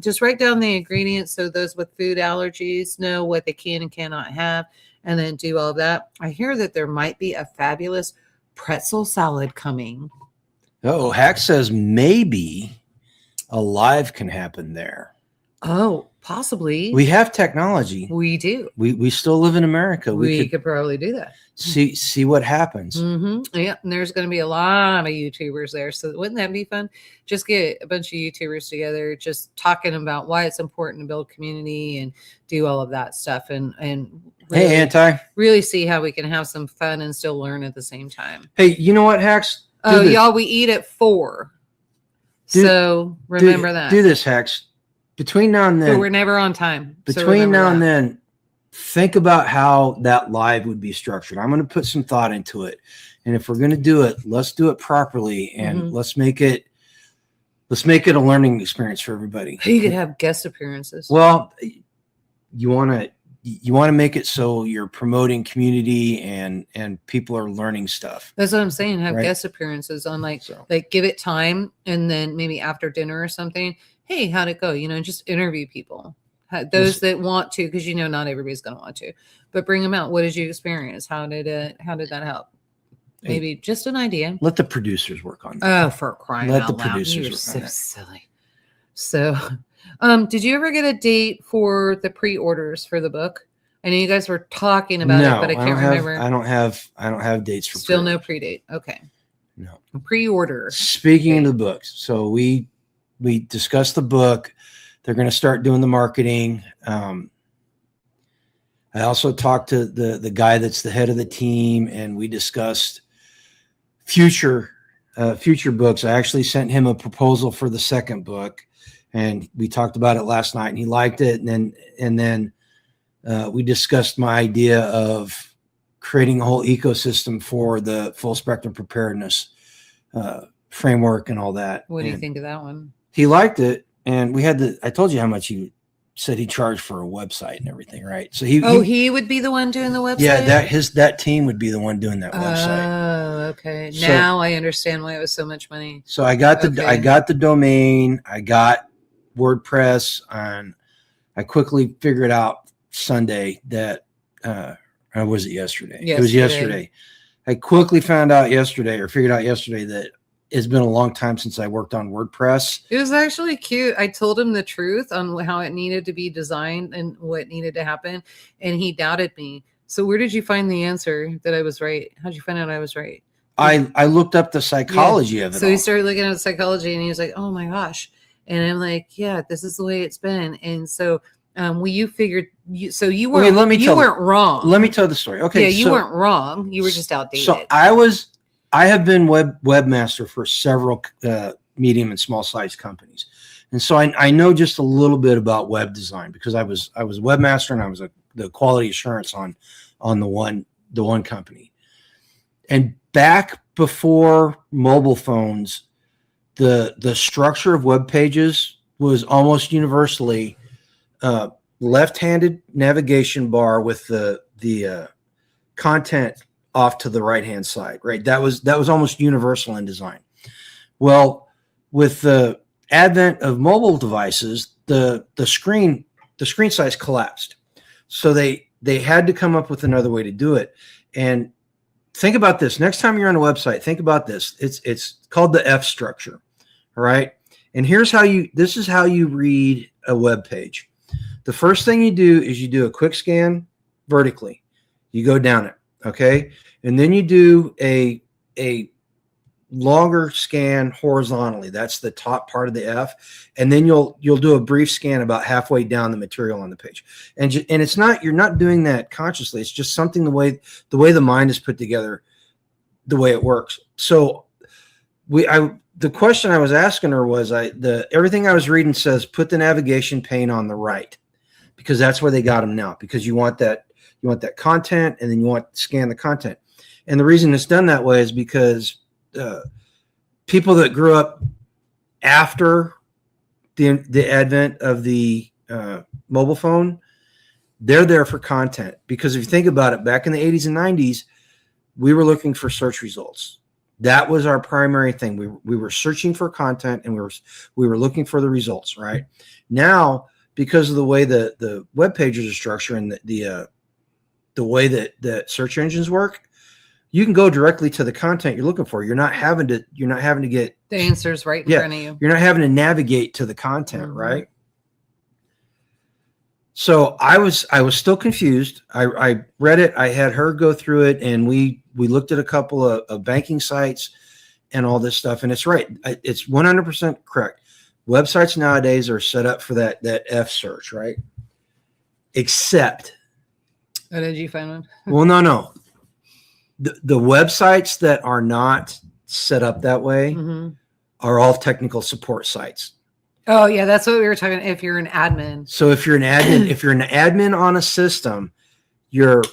Just write down the ingredients so those with food allergies know what they can and cannot have, and then do all of that. I hear that there might be a fabulous pretzel salad coming. Oh, Hack says maybe a live can happen there. Oh, possibly. We have technology. We do. We still live in America. We could probably do that. See what happens. Mm-hmm. Yeah, and there's going to be a lot of YouTubers there. So wouldn't that be fun? Just get a bunch of YouTubers together, just talking about why it's important to build community and do all of that stuff, and really, really see how we can have some fun and still learn at the same time. Hey, you know what, Hacks? Y'all, we eat at 4. So remember that. Do this, Hacks. Between now and then, but we're never on time. Between now and then, think about how that live would be structured. I'm going to put some thought into it, and if we're going to do it, let's do it properly, and let's make it a learning experience for everybody. You could have guest appearances. Well, you want to make it so you're promoting community and people are learning stuff. That's what I'm saying. Have guest appearances on like give it time, and then maybe after dinner or something. Hey, how'd it go? Just interview people, those that want to, because not everybody's going to want to, but bring them out. What did you experience? How did that help? Maybe just an idea. Let the producers work on that. Oh, for crying out loud. You're so silly. So, did you ever get a date for the pre-orders for the book? I know you guys were talking about it, but I can't remember. I don't have dates for still no pre-date. Okay. No. Pre-order. Speaking of the books, so we discussed the book. They're going to start doing the marketing. I also talked to the guy that's the head of the team, and we discussed future books. I actually sent him a proposal for the second book, and we talked about it last night, and he liked it. And then we discussed my idea of creating a whole ecosystem for the full spectrum preparedness framework and all that. What do you think of that one? He liked it, and I told you how much he said he charged for a website and everything, right? So he would be the one doing the website? Yeah, that team would be the one doing that website. Oh, okay. So, now I understand why it was so much money. So I got the domain, I got WordPress, and I quickly figured out Sunday that or was it yesterday? It was yesterday. I quickly figured out yesterday that it's been a long time since I worked on WordPress. It was actually cute. I told him the truth on how it needed to be designed and what needed to happen, and he doubted me. So where did you find the answer that I was right? How'd you find out I was right? I looked up the psychology of it. So he started looking at the psychology, and he was like, "Oh my gosh!" And I'm like, "Yeah, this is the way it's been." And so, you figured you weren't. Okay, you weren't wrong. Let me tell the story. Okay, yeah, you weren't wrong. You were just outdated. So I have been webmaster for several medium and small size companies, and so I know just a little bit about web design because I was webmaster and I was the quality assurance on the one company. And back before mobile phones, the structure of web pages was almost universally left-handed navigation bar with the content off to the right-hand side, right? That was almost universal in design. Well, with the advent of mobile devices, the screen size collapsed. So they had to come up with another way to do it. And think about this. Next time you're on a website, think about this. It's called the F structure, all right? And this is how you read a web page. The first thing you do is you do a quick scan vertically. You go down it. Okay. And then you do a longer scan horizontally. That's the top part of the F. And then you'll do a brief scan about halfway down the material on the page. And it's not, you're not doing that consciously. It's just something the way the mind is put together, the way it works. So the question I was asking her was everything I was reading says put the navigation pane on the right, because that's where they got them now, because you want that content, and then you want to scan the content. And the reason it's done that way is because people that grew up after the advent of the mobile phone, they're there for content. Because if you think about it, back in the 80s and 90s, we were looking for search results. That was our primary thing. We were searching for content, and we were looking for the results. Right now, because of the way the web pages are structured and the way that search engines work, you can go directly to the content you're looking for. You're not having to get the answers right in front of you. You're not having to navigate to the content, right? So I was still confused. I read it. I had her go through it, and we looked at a couple of banking sites and all this stuff. And it's right. It's 100% correct. Websites nowadays are set up for that F search, right? Except. Oh, did you find one? Well, no. The websites that are not set up that way are all technical support sites. Oh yeah, that's what we were talking. If you're an admin, so if you're an admin on a system, your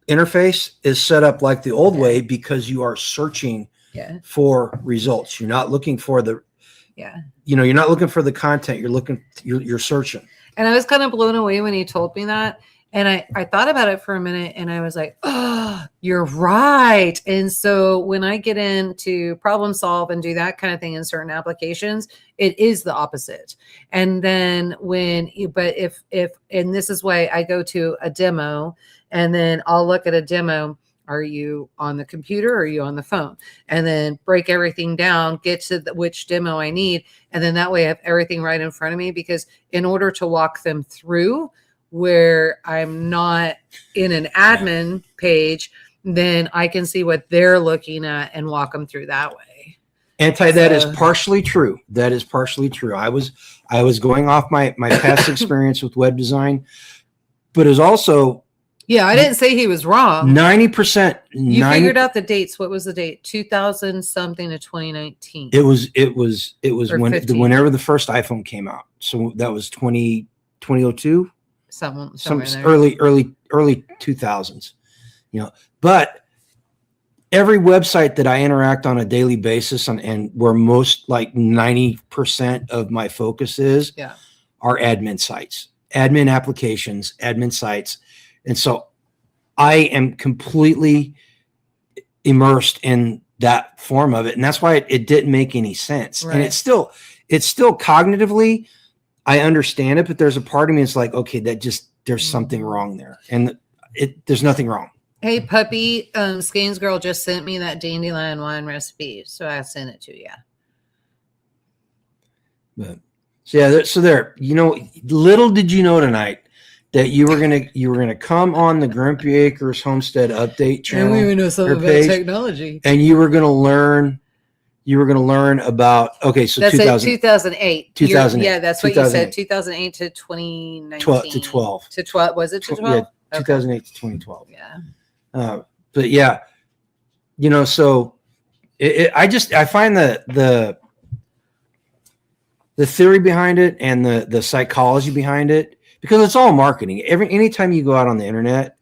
interface is set up like the old way because you are searching for results. You're not looking for you're not looking for the content. You're searching. And I was kind of blown away when he told me that. And I thought about it for a minute, and I was like, oh, you're right. And so when I get into problem solve and do that kind of thing in certain applications, it is the opposite. And then if and this is why I go to a demo, and then I'll look at a demo. Are you on the computer or are you on the phone? And then break everything down, get to which demo I need. And then that way I have everything right in front of me, because in order to walk them through where I'm not in an admin page, then I can see what they're looking at and walk them through that way. That is partially true. That is partially true. I was going off my past experience with web design, but it's also. Yeah, I didn't say he was wrong. 90%. You figured out the dates. What was the date? 2000 something to 2019. It was whenever the first iPhone came out. So that was 2002. Some early 2000s, but every website that I interact on a daily basis and where most like 90% of my focus is are admin sites, admin applications, admin sites. And so I am completely immersed in that form of it. And that's why it didn't make any sense. Right. And it's still cognitively, I understand it, but there's a part of me that's like, okay, there's something wrong there. And there's nothing wrong. Hey, puppy, Skane's girl just sent me that dandelion wine recipe. So I sent it to you. But so there, little did you know tonight that you were gonna come on the Grumpy Acres Homestead update channel. And we even know something about technology. And you were gonna learn about, okay, so that's 2008. 2008. Yeah, that's what you said. 2008 to 2019. To 12. To 12. Was it to 12? Yeah, 2008 to 2012. Yeah. But yeah, so I find the theory behind it and the psychology behind it, because it's all marketing. Anytime you go out on the internet,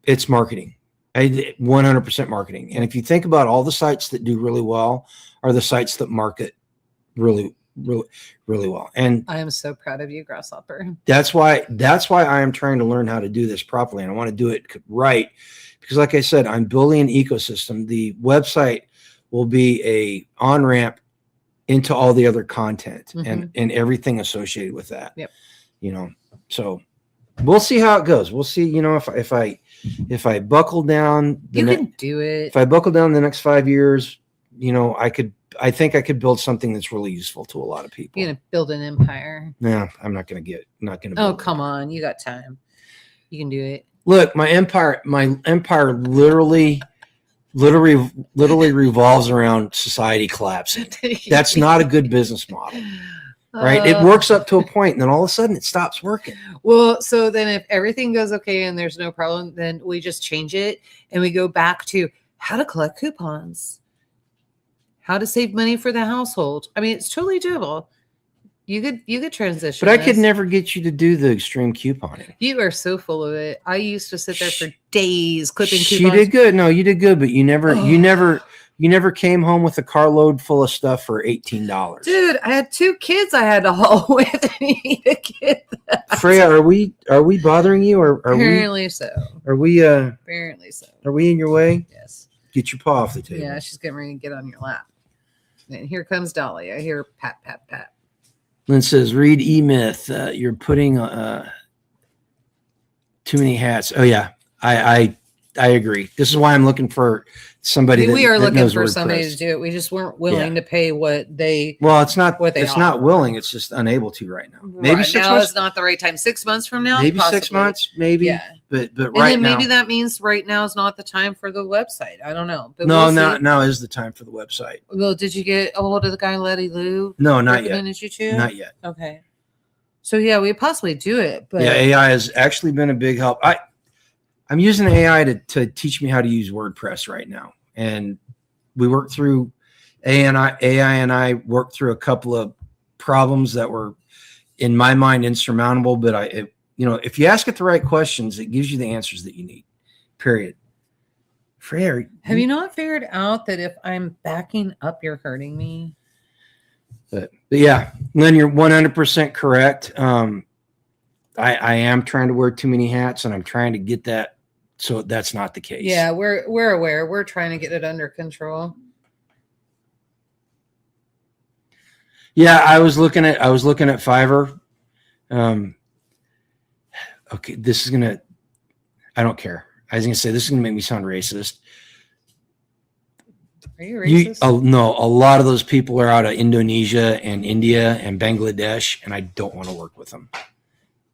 it's marketing. 100% marketing. And if you think about all the sites that do really well are the sites that market really, really, really well. And I am so proud of you, Grasshopper. That's why I am trying to learn how to do this properly. And I want to do it right, because like I said, I'm building an ecosystem. The website will be a on-ramp into all the other content and everything associated with that. Yep. So we'll see how it goes. We'll see, if I buckle down, you can do it. If I buckle down the next 5 years, I think I could build something that's really useful to a lot of people. You're going to build an empire. Yeah, I'm not going to. Oh, come on. You got time. You can do it. Look, my empire literally revolves around society collapsing. That's not a good business model. Right. It works up to a point, and then all of a sudden it stops working. Well, so then if everything goes okay and there's no problem, then we just change it and we go back to how to collect coupons, how to save money for the household. I mean, it's totally doable. You could transition. But I could this. never get you to do the extreme couponing. You are so full of it. I used to sit there for days clipping She coupons. did good. No, you did good, but you never came home with a carload full of stuff for $18. Dude, I had 2 kids I had to haul with me to get that. Freya, are we bothering you, or Apparently so. are we Apparently so. are we in your way? Yes. Get your paw off the table. Yeah, she's getting ready to get on your lap. And here comes Dolly. I hear pat, pat, pat. Lynn says, read E-Myth. You're putting too many hats. Oh yeah, I agree. This is why I'm looking for somebody. We are looking for WordPress. somebody to do it. We just weren't willing to pay what they. Well, it's not. What they it's offer. not willing. It's just unable to right now. Maybe Right 6 now months. is not the right time. 6 months from now, Maybe possibly. 6 months. Maybe. Yeah. But And right then now. maybe that means right now is not the time for the website. I don't know. But No, we'll see. now is the time for the website. Well, did you get a hold of the guy Letty Lou? No, not yet. Recommended you to? Not yet. Okay. So yeah, we possibly do it, but Yeah, AI has actually been a big help. I'm using AI to teach me how to use WordPress right now, and we worked through AI and I worked through a couple of problems that were, in my mind, insurmountable. But if you ask it the right questions, it gives you the answers that you need. Period. Freya, have you not figured out that if I'm backing up, you're hurting me? But yeah, Lynn, you're 100% correct. I am trying to wear too many hats, and I'm trying to get that so that's not the case. Yeah, we're aware. We're trying to get it under control. Yeah, I was looking at Fiverr. Okay, this is gonna. I don't care. I was gonna say this is gonna make me sound racist. Are you racist? No, a lot of those people are out of Indonesia and India and Bangladesh, and I don't want to work with them.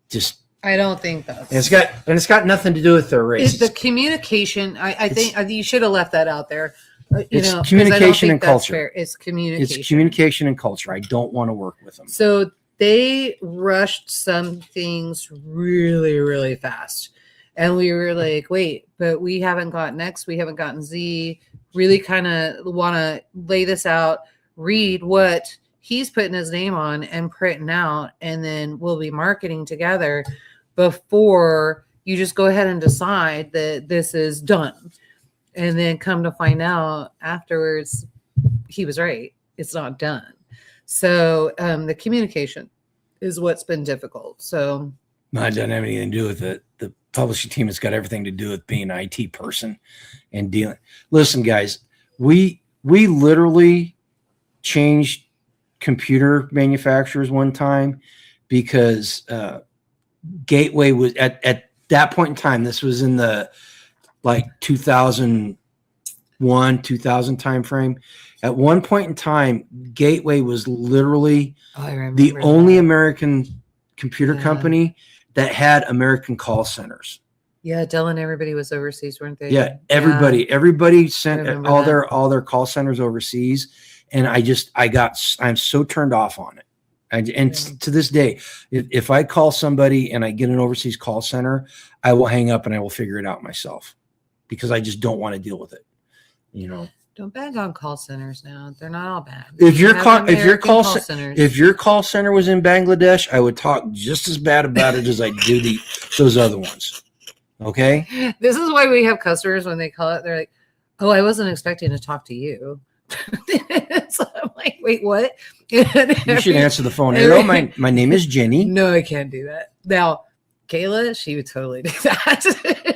Just I don't think that's. It's got nothing to do with their race. It's the communication. I think you should have left that out there. It's 'cause communication I don't think and that's culture. fair. It's communication. It's communication and culture. I don't want to work with them. So they rushed some things really, really fast. And we were like, wait, but we haven't gotten X, we haven't gotten Z. Really kind of want to lay this out, read what he's putting his name on and printing out, and then we'll be marketing together before you just go ahead and decide that this is done. And then come to find out afterwards, he was right. It's not done. So the communication is what's been difficult. So No, it doesn't have anything to do with it. The publishing team has got everything to do with being an IT person and dealing. Listen, guys, we literally changed computer manufacturers one time because Gateway was at that point in time. This was in the 2001, 2000 time frame. At one point in time, Gateway was literally the only American computer company that had American call centers. Yeah, Dell and everybody was overseas, weren't they? Yeah, everybody sent all that. their call centers overseas, and I'm so turned off on it. To this day, if I call somebody and I get an overseas call center, I will hang up and I will figure it out myself because I just don't want to deal with it. Don't bag on call centers now. They're not all bad. If your call centers. if your call center was in Bangladesh, I would talk just as bad about it as I do those other ones. Okay. This is why we have customers when they call it. They're like, "Oh, I wasn't expecting to talk to you." So I'm like, "Wait, what?" You should answer the phone. Hello, my name is Jenny. No, I can't do that. Now, Kayla, she would totally do that.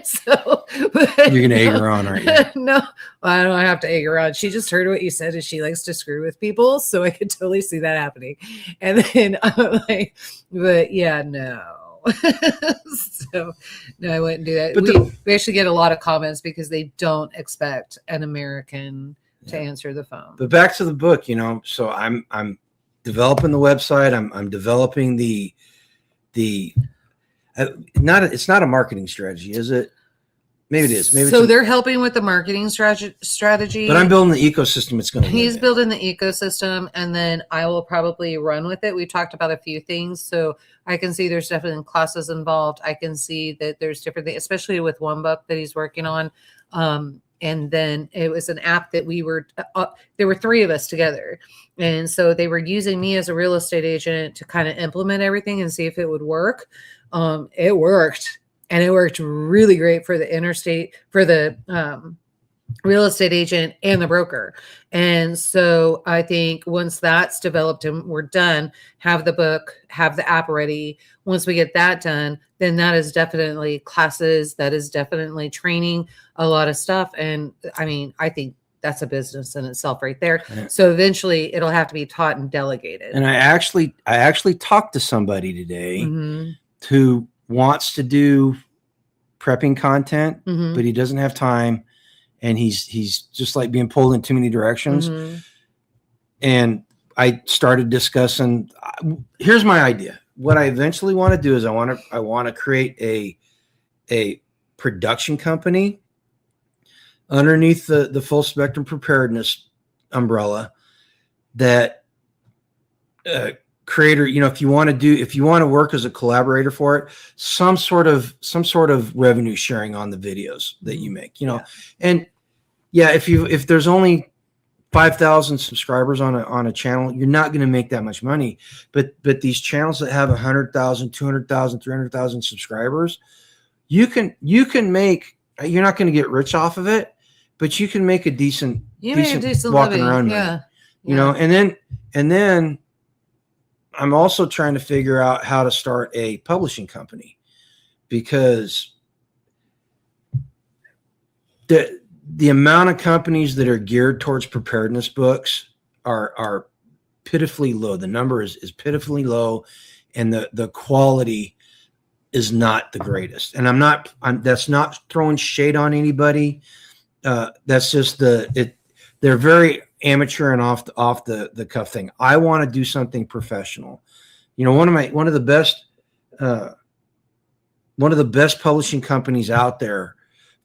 So you're gonna egg her on, aren't you? No, I don't have to egg her on. She just heard what you said, and she likes to screw with people, so I could totally see that happening. And then I'm like, but yeah, no. So no, I wouldn't do that. But we actually get a lot of comments because they don't expect an American to answer the phone. But back to the book, so I'm developing the website. I'm developing it's not a marketing strategy, is it? Maybe it is. Maybe so they're helping with the marketing strategy. But I'm building the ecosystem. He's building the ecosystem, and then I will probably run with it. We talked about a few things, so I can see there's definitely classes involved. I can see that there's different things, especially with One Book that he's working on. And then it was an app that we were, there were 3 of us together. And so they were using me as a real estate agent to kind of implement everything and see if it would work. It worked. And it worked really great for the interstate, for the real estate agent and the broker. And so I think once that's developed and we're done, have the book, have the app ready. Once we get that done, then that is definitely classes. That is definitely training, a lot of stuff. And I mean, I think that's a business in itself right there. Yeah. So eventually it'll have to be taught and delegated. And I actually talked to somebody today who wants to do prepping content, but he doesn't have time. And he's just like being pulled in too many directions. And I started discussing, here's my idea. What I eventually want to do is I want to create a production company underneath the full spectrum preparedness umbrella that creator, if you want to work as a collaborator for it, some sort of revenue sharing on the videos that you make, and if there's only 5,000 subscribers on a channel, you're not going to make that much money. But these channels that have 100,000, 200,000, 300,000 subscribers, you can make, you're not going to get rich off of it, but you can make a decent walking around money, and then I'm also trying to figure out how to start a publishing company, because the amount of companies that are geared towards preparedness books are pitifully low. The number is pitifully low, and the quality is not the greatest. And that's not throwing shade on anybody. That's just they're very amateur and off the cuff thing. I want to do something professional. One of the best publishing companies out there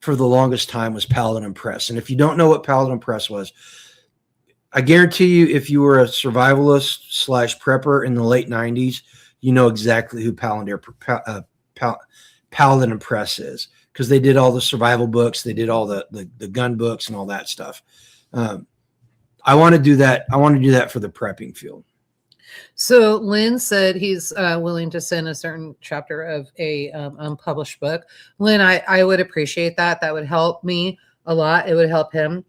for the longest time was Paladin Press. And if you don't know what Paladin Press was, I guarantee you, if you were a survivalist / prepper in the late 90s, you know exactly who Paladin Press is, because they did all the survival books. They did all the gun books and all that stuff. I want to do that. I want to do that for the prepping field. So Lynn said he's willing to send a certain chapter of a unpublished book. Lynn, I would appreciate that. That would help me a lot. It would help him.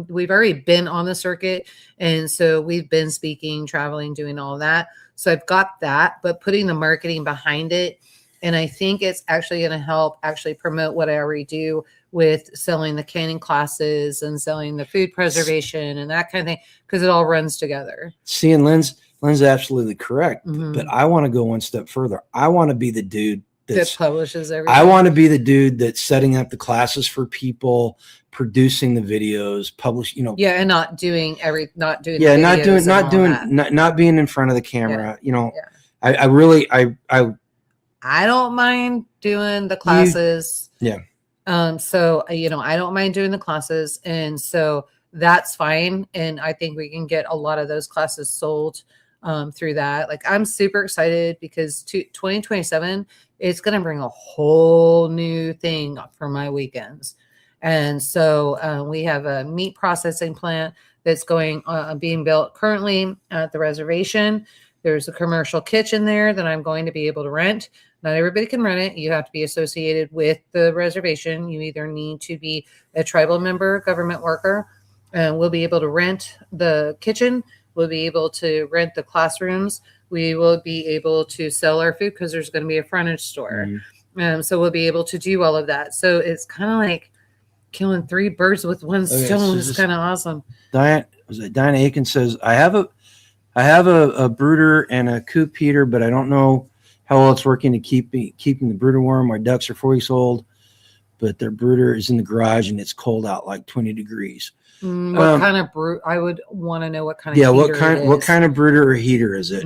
We've already been on the circuit, and so we've been speaking, traveling, doing all that. So I've got that, but putting the marketing behind it, and I think it's actually going to help actually promote what I already do with selling the canning classes and selling the food preservation and that kind of thing, because it all runs together. See, and Lynn's absolutely correct, but I want to go one step further. I want to be the dude that publishes everything. I want to be the dude that's setting up the classes for people, producing the videos, and not being in front of the camera. I don't mind doing the classes. So, I don't mind doing the classes. And so that's fine. And I think we can get a lot of those classes sold through that. Like, I'm super excited because 2027, it's going to bring a whole new thing for my weekends. And so we have a meat processing plant that's being built currently at the reservation. There's a commercial kitchen there that I'm going to be able to rent. Not everybody can rent it. You have to be associated with the reservation. You either need to be a tribal member, government worker, and we'll be able to rent the kitchen. We'll be able to rent the classrooms. We will be able to sell our food because there's going to be a frontage store. So we'll be able to do all of that. So it's kind of like killing 3 birds with one stone. It's kind of awesome. Diana Aiken says, I have a brooder and a coop heater, but I don't know how well it's working to keeping the brooder warm. My ducks are 4 weeks old, but their brooder is in the garage and it's cold out, like 20 degrees. What kind of brood? I would want to know what kind of heater what kind of brooder or heater is it?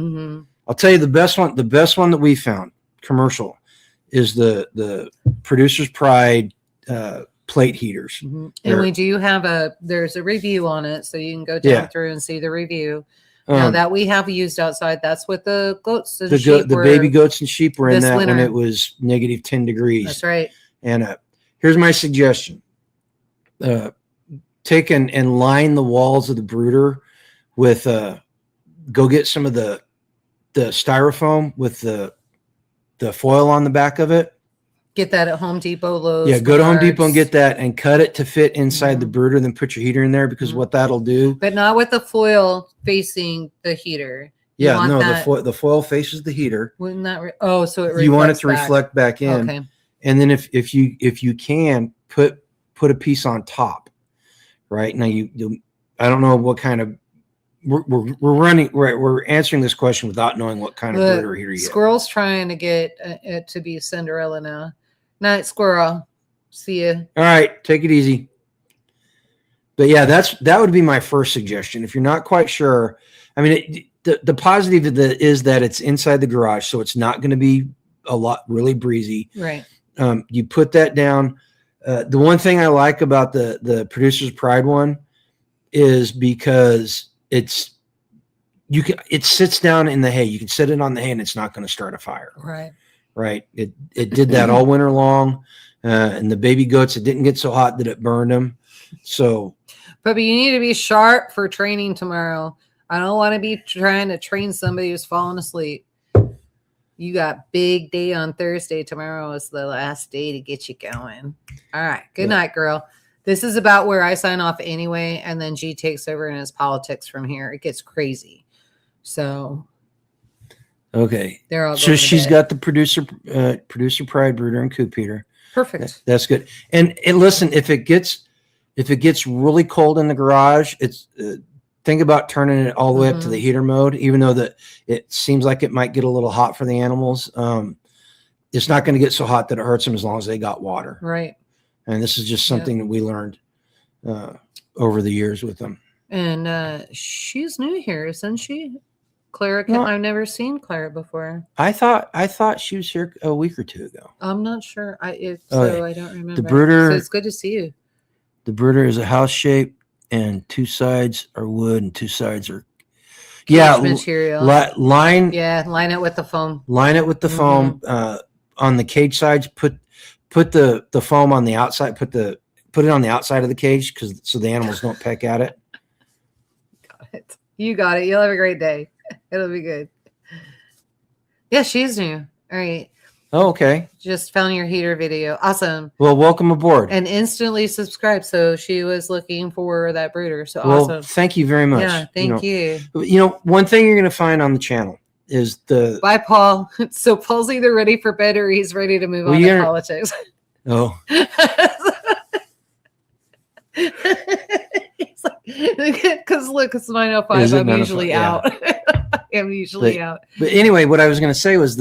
I'll tell you the best one that we found commercial is the Producer's Pride plate heaters. And we do have there's a review on it, so you can go down through and see the review. Now that we have used outside, that's what the goats and sheep the baby goats and sheep were in that winter when it was -10 degrees. That's right. And here's my suggestion. take and line the walls of the brooder with go get some of the styrofoam with the foil on the back of it. Get that at Home Depot, Lowe's. Yeah, go to Home Menards. Depot and get that and cut it to fit inside the brooder. Then put your heater in there, because what that'll do. But not with the foil facing the heater. Yeah, no, the foil faces the heater. Wouldn't that? So it you want it to reflect back in. Okay. And then if you can put a piece on top, right now I don't know what kind of we're answering this question without knowing what kind of brooder heater you get. Squirrel's trying to get it to be Cinderella now. Night, squirrel. See ya. All right, take it easy. But yeah, that would be my first suggestion. If you're not quite sure, I mean, the positive is that it's inside the garage, so it's not going to be a lot really breezy. Right. You put that down. The one thing I like about the Producer's Pride one is because it sits down in the hay. You can sit it on the hay and it's not going to start a fire. Right. Right. It did that all winter long. And the baby goats, it didn't get so hot that it burned them. So, but you need to be sharp for training tomorrow. I don't want to be trying to train somebody who's falling asleep. You got big day on Thursday. Tomorrow is the last day to get you going. All right. Good night, girl. This is about where I sign off anyway. And then G takes over and his politics from here. It gets crazy. So. Okay. They're all so she's got the producer pride brooder and coop heater. Perfect. That's good. And listen, if it gets really cold in the garage, it's think about turning it all the way up to the heater mode, even though that it seems like it might get a little hot for the animals. It's not going to get so hot that it hurts them as long as they got water. Right. And this is just something that we learned over the years with them. And she's new here, isn't she? Clara, I've never seen Clara before. I thought she was here a week or two ago. I'm not sure. I don't remember. The brooder. So it's good to see you. The brooder is a house shape, and two sides are wood, and two sides are material. Line it with the foam. Line it with the foam. On the cage sides, put the foam on the outside. Put it on the outside of the cage so the animals don't peck at it. Got it. You got it. You'll have a great day. It'll be good. Yeah, she's new. All right. Oh, okay. Just found your heater video. Awesome. Well, welcome aboard. And instantly subscribed. So she was looking for that brooder. So awesome. Thank you very much. Yeah, thank you. One thing you're going to find on the channel is Bye, Paul. So Paul's either ready for bed or he's ready to move on to politics. Oh. Because look, it's 9:05. I'm usually out. I'm usually out. But anyway, what I was going to say was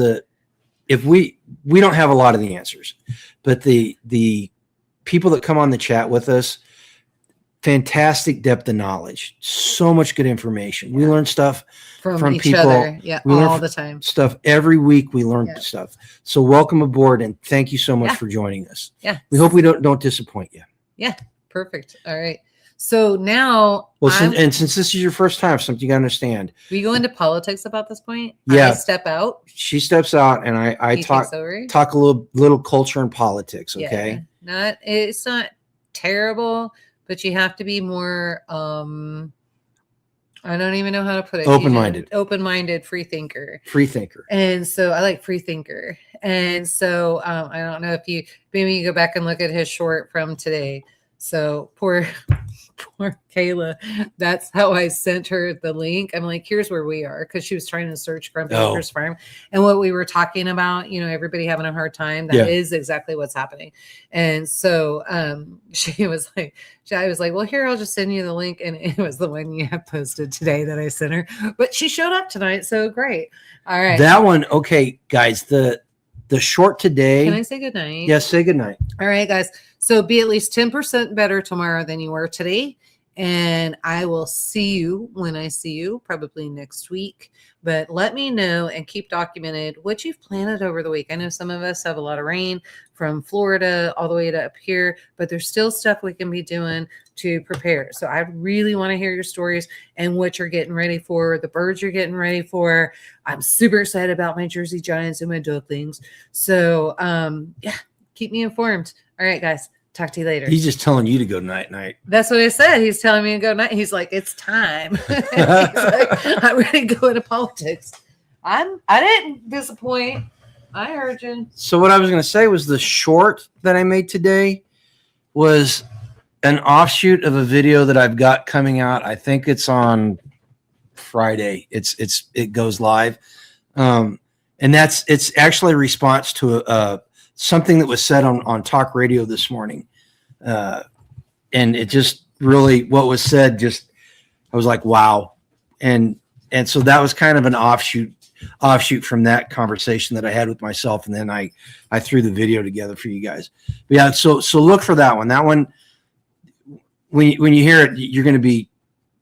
if we don't have a lot of the answers, but the people that come on the chat with us, fantastic depth of knowledge, so much good information. We learn stuff from each people. Other. Yeah, all the time. Stuff every week. We learn stuff. So welcome aboard, and thank you so much for joining us. Yeah, we hope we don't disappoint you. Yeah, perfect. All right. So now, since this is your first time, something you got to understand. We go into politics about this point. Yeah, I step out. She steps out, and I talk a little culture and politics. Okay, it's not terrible, but you have to be more. I don't even know how to put it. Open-minded, free thinker. And so I like free thinker. And so I don't know if maybe you go back and look at his short from today. So poor Kayla. That's how I sent her the link. I'm like, here's where we are, because she was trying to search Grumpy Acres Farm, and what we were talking about. Everybody having a hard time. That is exactly what's happening. And so I was like, well, here, I'll just send you the link, and it was the one you have posted today that I sent her. But she showed up tonight, so great. All right, that one. Okay, guys, the short today. Can I say good night? Yes, say good night. All right, guys. So be at least 10% better tomorrow than you were today. And I will see you when I see you, probably next week. But let me know and keep documented what you've planted over the week. I know some of us have a lot of rain from Florida all the way to up here, but there's still stuff we can be doing to prepare. So I really want to hear your stories and what you're getting ready for, the birds you're getting ready for. I'm super excited about my Jersey Giants and my ducklings. So, keep me informed. All right, guys. Talk to you later. He's just telling you to go night. That's what I said. He's telling me to go night. He's like, it's time. He's like, I'm ready to go into politics. I didn't disappoint. I heard you. So what I was going to say was the short that I made today was an offshoot of a video that I've got coming out. I think it's on Friday. It goes live. And it's actually a response to something that was said on talk radio this morning. And it just really, what was said, just, I was like, wow. And so that was kind of an offshoot from that conversation that I had with myself. And then I threw the video together for you guys. But yeah. So look for that one. That one, when you hear it, you're going to be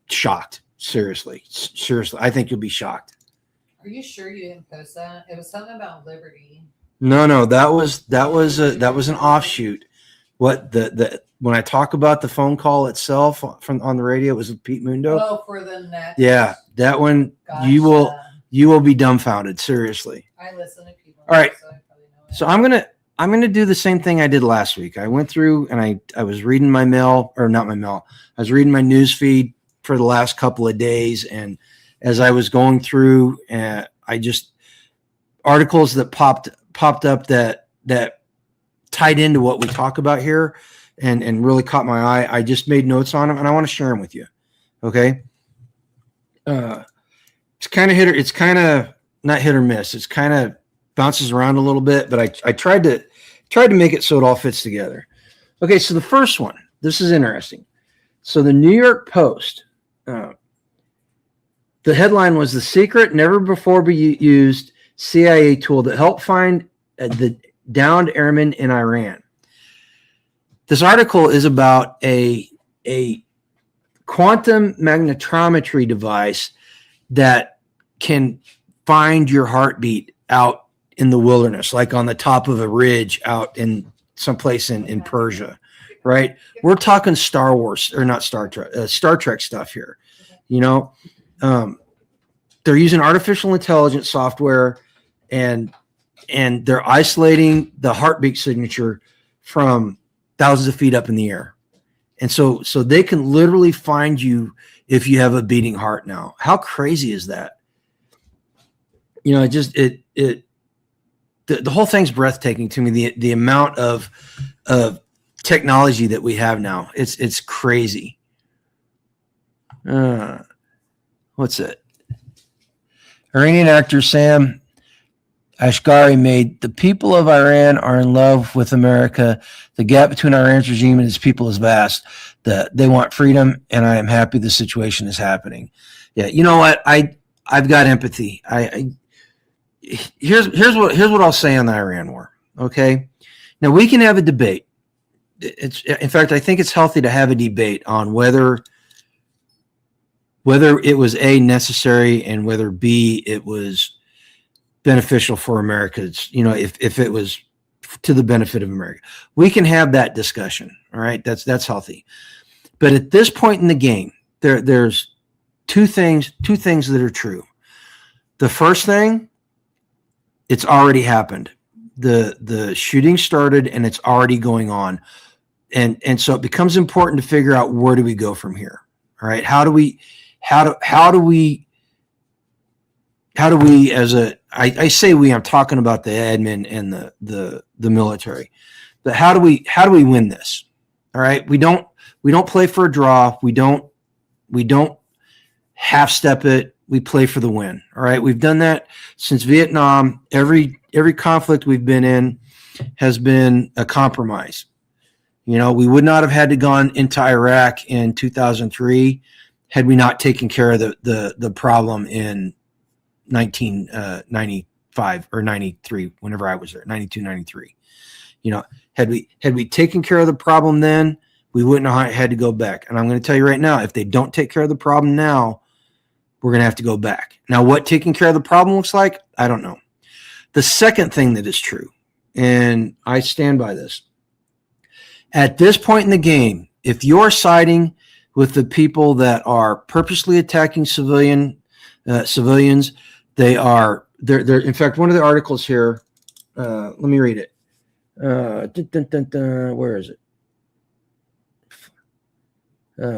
shocked. Seriously. I think you'll be shocked. Are you sure you didn't post that? It was something about liberty. No, that was an offshoot. What when I talk about the phone call itself on the radio, it was with Pete Mundo. Oh, for the next. Yeah, that one. Gotcha. You will be dumbfounded. Seriously. I listen to people. All right. So I probably know it. So I'm gonna do the same thing I did last week. I went through and I was reading my mail, or not my mail. I was reading my news feed for the last couple of days, and as I was going through, I just articles that popped up that tied into what we talk about here and really caught my eye. I just made notes on them, and I want to share them with you. Okay. It's kind of not hit or miss. It's kind of bounces around a little bit, but I tried to make it so it all fits together. Okay. So the first one, this is interesting. So the New York Post, the headline was "The secret, never before be used CIA tool that helped find the downed airmen in Iran." This article is about a quantum magnetometry device that can find your heartbeat out in the wilderness, like on the top of a ridge out in someplace in Persia, right? We're talking Star Wars, or not Star Trek, Star Trek stuff here. You know, they're using artificial intelligence software, and they're isolating the heartbeat signature from thousands of feet up in the air. And so they can literally find you if you have a beating heart now. How crazy is that? You know, the whole thing's breathtaking to me. The amount of technology that we have now, it's crazy. What's it? Iranian actor Sam Ashgari made "The people of Iran are in love with America. The gap between Iran's regime and its people is vast. They want freedom, and I am happy the situation is happening." Yeah, you know what? I've got empathy. Here's what I'll say on the Iran war. Okay, now we can have a debate. In fact, I think it's healthy to have a debate on whether it was A, necessary, and whether B, it was beneficial for Americans, you know, if it was to the benefit of America. We can have that discussion. All right. That's healthy. But at this point in the game, there's two things that are true. The first thing, it's already happened. The shooting started and it's already going on. And so it becomes important to figure out, where do we go from here? All right. How do we as I say we, I'm talking about the admin and the military, but how do we win this? All right. We don't play for a draw. We don't half step it. We play for the win. All right. We've done that since Vietnam. Every conflict we've been in has been a compromise. You know, we would not have had to gone into Iraq in 2003 had we not taken care of the problem in 1995 or 93, whenever I was there, 92, 93. You know, had we taken care of the problem then, we wouldn't have had to go back. And I'm going to tell you right now, if they don't take care of the problem now, we're going to have to go back. Now, what taking care of the problem looks like, I don't know. The second thing that is true, and I stand by this, at this point in the game, if you're siding with the people that are purposely attacking civilians, they're in fact, one of the articles here, let me read it. Where is it?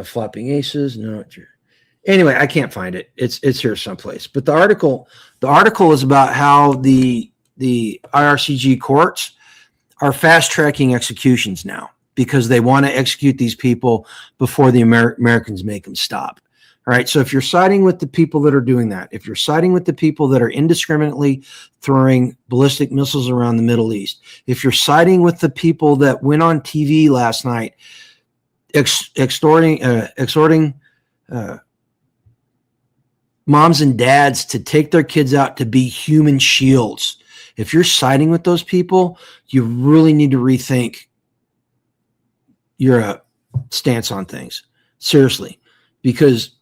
Flopping aces. No. Anyway, I can't find it. It's here someplace. But the article is about how the IRCG courts are fast tracking executions now because they want to execute these people before the Americans make them stop. All right. So if you're siding with the people that are doing that, if you're siding with the people that are indiscriminately throwing ballistic missiles around the Middle East, if you're siding with the people that went on TV last night exhorting moms and dads to take their kids out to be human shields, if you're siding with those people, you really need to rethink your stance on things. Seriously, because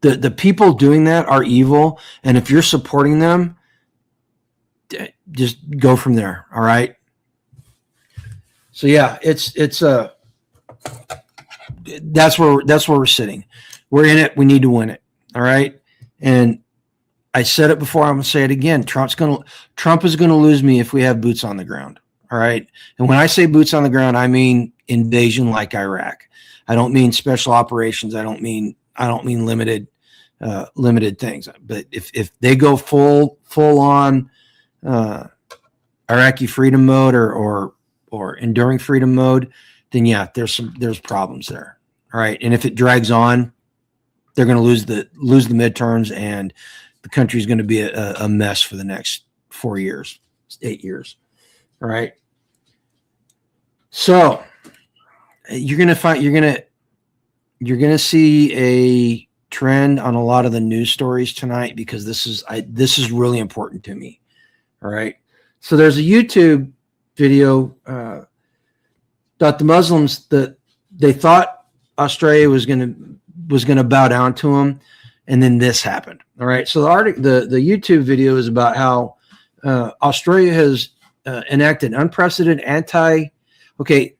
the people doing that are evil, and if you're supporting them, just go from there. All right. So yeah, that's where we're sitting. We're in it. We need to win it. All right. And I said it before. I'm going to say it again. Trump is going to lose me if we have boots on the ground. All right. And when I say boots on the ground, I mean invasion like Iraq. I don't mean special operations. I don't mean limited things. But if they go full on Iraqi freedom mode or enduring freedom mode, then yeah, there's problems there. All right. And if it drags on, they're going to lose the midterms, and the country is going to be a mess for the next 4 years, 8 years. All right. So you're going to see a trend on a lot of the news stories tonight, because this is really important to me. All right. So there's a YouTube video that the Muslims, that they thought Australia was going to bow down to them, and then this happened. All right. So the YouTube video is about how Australia has enacted unprecedented okay.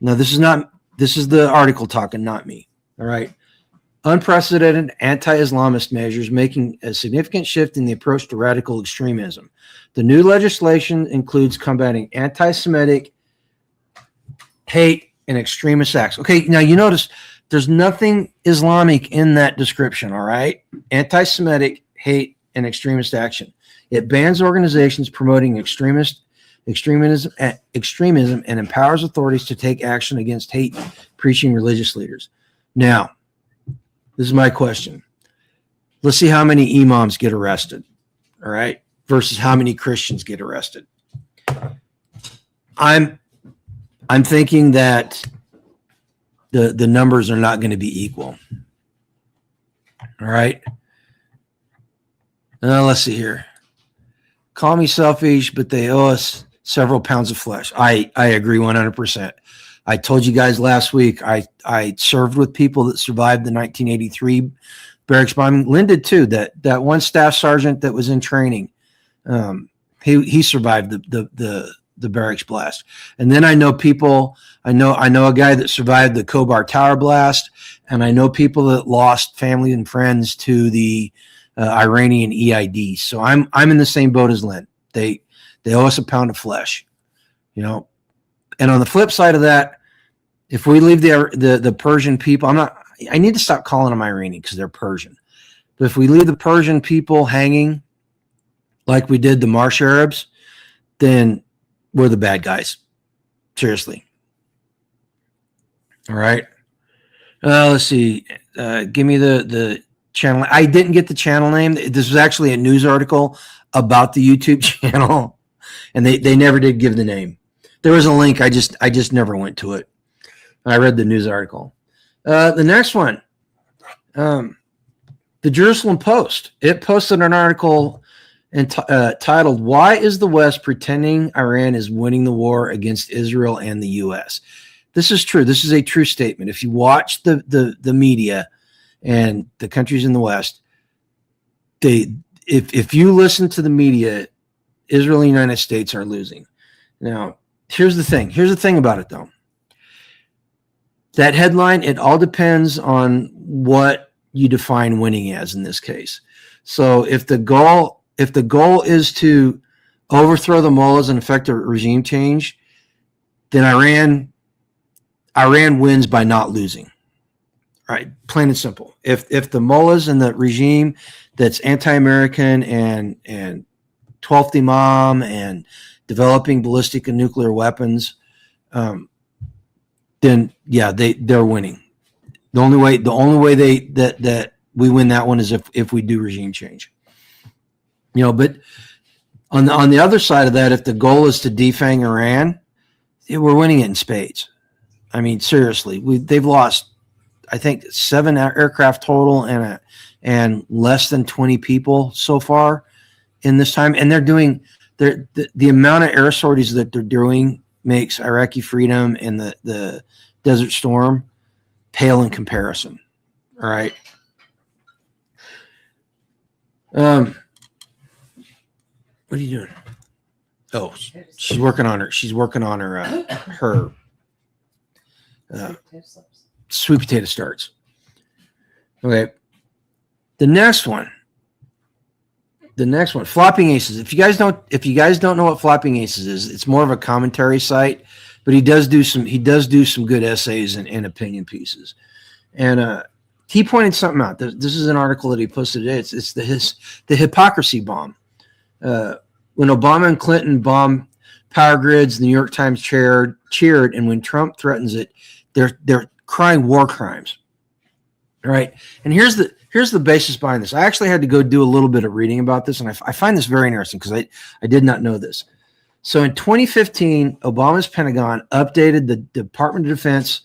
Now this is the article talking, not me. All right. Unprecedented anti-Islamist measures making a significant shift in the approach to radical extremism. The new legislation includes combating anti-Semitic hate and extremist acts. Okay, now you notice there's nothing Islamic in that description, all right? Anti-Semitic hate and extremist action. It bans organizations promoting extremism and empowers authorities to take action against hate-preaching religious leaders. Now, this is my question. Let's see how many imams get arrested, all right, versus how many Christians get arrested. I'm thinking that the numbers are not going to be equal. All right. Let's see here. Call me selfish, but they owe us several pounds of flesh. I agree 100%. I told you guys last week, I served with people that survived the 1983 barracks bombing. Lynn did too. That one staff sergeant that was in training, he survived the barracks blast. And then I know people. I know a guy that survived the Khobar Tower blast, and I know people that lost family and friends to the Iranian EID. So I'm in the same boat as Lynn. They owe us a pound of flesh, you know. And on the flip side of that, if we leave the Persian people, I need to stop calling them Iranian because they're Persian. But if we leave the Persian people hanging like we did the Marsh Arabs, then we're the bad guys. Seriously. All right. Let's see. Give me the channel. I didn't get the channel name. This was actually a news article about the YouTube channel, and they never did give the name. There was a link. I just never went to it. I read the news article. The next one, the Jerusalem Post. It posted an article titled, "Why is the West pretending Iran is winning the war against Israel and the U.S.?" This is true. This is a true statement. If you watch the media and the countries in the West, if you listen to the media, Israel and the United States are losing. Now, here's the thing. Here's the thing about it, though. That headline, it all depends on what you define winning as in this case. So if the goal is to overthrow the mullahs and effect a regime change, then Iran wins by not losing. right? Plain and simple. If the mullahs and the regime that's anti-American and 12th Imam and developing ballistic and nuclear weapons, then yeah, they're winning. The only way that we win that one is if we do regime change. But on the other side of that, if the goal is to defang Iran, we're winning it in spades. I mean, seriously, they've lost, I think, 7 aircraft total and less than 20 people so far in this time. And they're doing the amount of air sorties that they're doing makes Iraqi freedom and the Desert Storm pale in comparison. All right. What are you doing? Oh, she's working on her. She's working on her sweet potato starts. Okay. The next one, Flopping Aces. If you guys don't know what Flopping Aces is, it's more of a commentary site, but he does do some good essays and opinion pieces. And he pointed something out. This is an article that he posted today. It's the hypocrisy bomb. When Obama and Clinton bombed power grids, the New York Times cheered, and when Trump threatens it, they're crying war crimes. All right. And here's the basis behind this. I actually had to go do a little bit of reading about this, and I find this very interesting because I did not know this. So in 2015, Obama's Pentagon updated the Department of Defense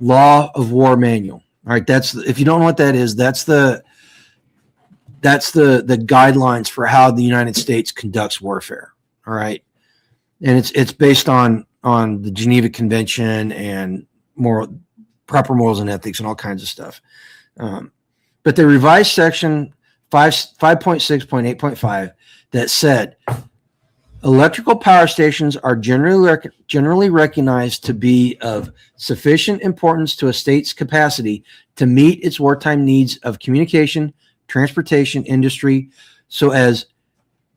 Law of War Manual. All right, if you don't know what that is, that's the guidelines for how the United States conducts warfare. All right, and it's based on the Geneva Convention and proper morals and ethics and all kinds of stuff. But they revised section 5.6.8.5 that said electrical power stations are generally recognized to be of sufficient importance to a state's capacity to meet its wartime needs of communication, transportation, industry, so as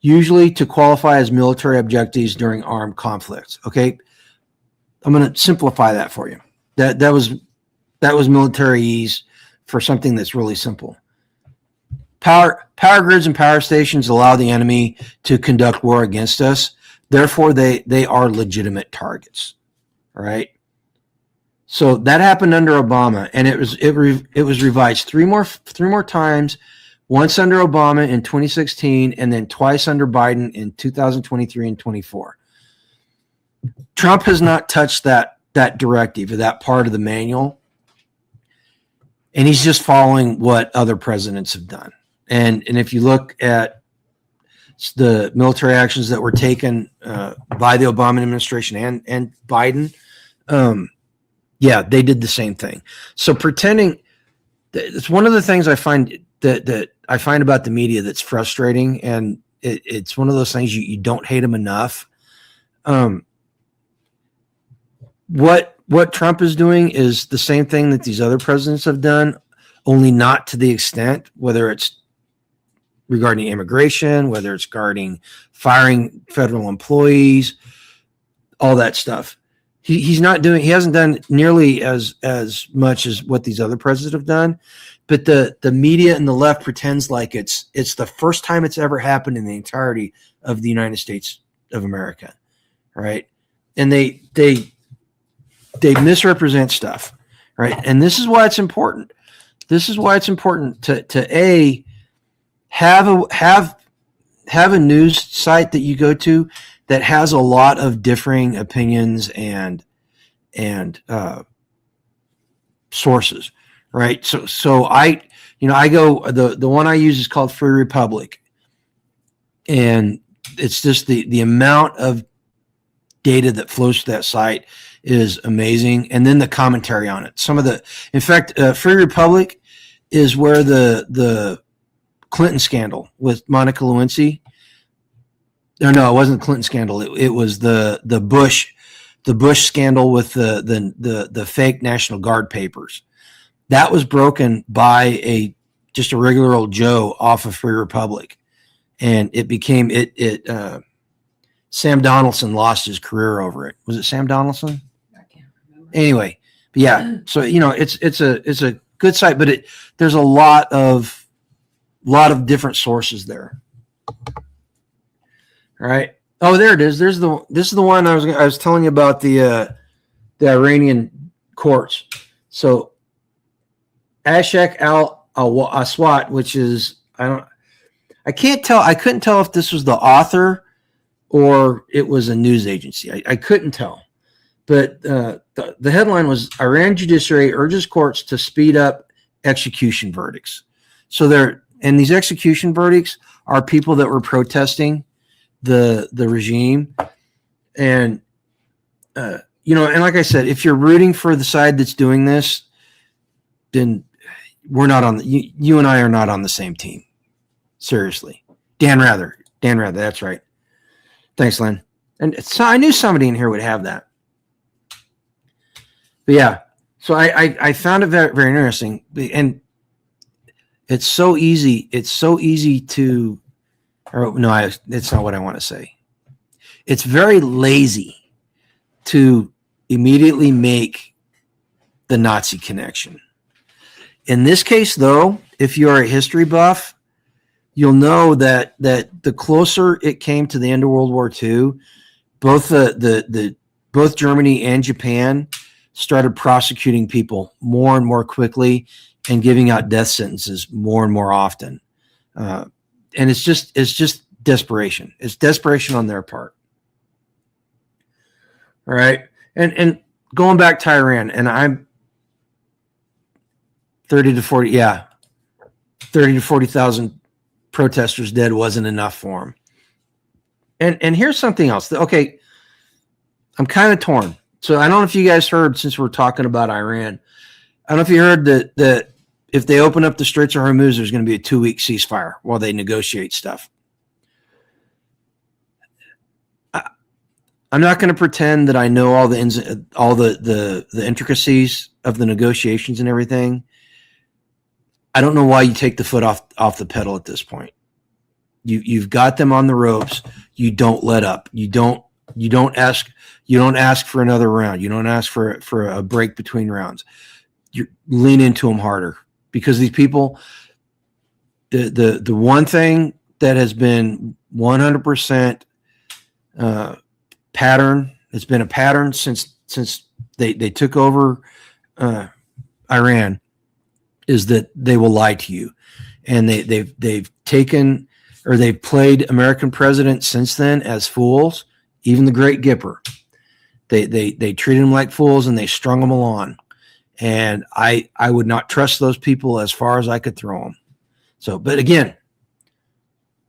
usually to qualify as military objectives during armed conflicts. Okay, I'm going to simplify that for you. That was militaryese for something that's really simple. Power grids and power stations allow the enemy to conduct war against us. Therefore, they are legitimate targets. All right. So that happened under Obama, and it was revised three more times. Once under Obama in 2016, and then twice under Biden in 2023 and 24. Trump has not touched that directive or that part of the manual, and he's just following what other presidents have done. And if you look at the military actions that were taken by the Obama administration and Biden, they did the same thing. So pretending, it's one of the things I find that I find about the media that's frustrating, and it's one of those things you don't hate them enough. What Trump is doing is the same thing that these other presidents have done, only not to the extent, whether it's regarding immigration, whether it's regarding firing federal employees, all that stuff. He hasn't done nearly as much as what these other presidents have done, but the media and the left pretends like it's the first time it's ever happened in the entirety of the United States of America, right? And they misrepresent stuff, right? And this is why it's important. This is why it's important to have a news site that you go to that has a lot of differing opinions and sources, right? So I go, the one I use is called Free Republic, and it's just the amount of data that flows to that site is amazing, and then the commentary on it. In fact, Free Republic is where the Clinton scandal with Monica Lewinsky. No, it wasn't the Clinton scandal. It was the Bush scandal with the fake National Guard papers. That was broken by just a regular old Joe off of Free Republic, and it became Sam Donaldson lost his career over it. Was it Sam Donaldson? I can't remember. Anyway, but yeah. So it's a good site, but there's a lot of different sources there. All right. Oh, there it is. This is the one I was telling you about, the Iranian courts. So Ashek Al Aswat, which is, I couldn't tell if this was the author or it was a news agency. I couldn't tell. But the headline was, Iran judiciary urges courts to speed up execution verdicts. So and these execution verdicts are people that were protesting the regime. And, and like I said, if you're rooting for the side that's doing this, then we're not you and I are not on the same team. Seriously. Dan Rather, that's right. Thanks, Len. And so I knew somebody in here would have that. But yeah, so I found it very, very interesting. And it's so easy. It's so easy to, it's not what I want to say. It's very lazy to immediately make the Nazi connection. In this case, though, if you're a history buff, you'll know that the closer it came to the end of World War II, both both Germany and Japan started prosecuting people more and more quickly and giving out death sentences more and more often. And it's just desperation. It's desperation on their part. All right. And going back to Iran, and I'm 30 to 40,000 protesters dead wasn't enough for them. And here's something else. Okay, I'm kind of torn. So I don't know if you guys heard, since we're talking about Iran, I don't know if you heard that if they open up the Straits of Hormuz, there's going to be a 2-week ceasefire while they negotiate stuff. I'm not going to pretend that I know all the intricacies of the negotiations and everything. I don't know why you take the foot off the pedal at this point. You've got them on the ropes. You don't let up. You don't ask for another round. You don't ask for a break between rounds. You lean into them harder, because these people, the one thing that has been 100% pattern, it's been a pattern since they took over Iran, is that they will lie to you. And they've taken, or they've played American presidents since then as fools. Even the great Gipper, they treated them like fools, and they strung them along. And I would not trust those people as far as I could throw them. So, but again,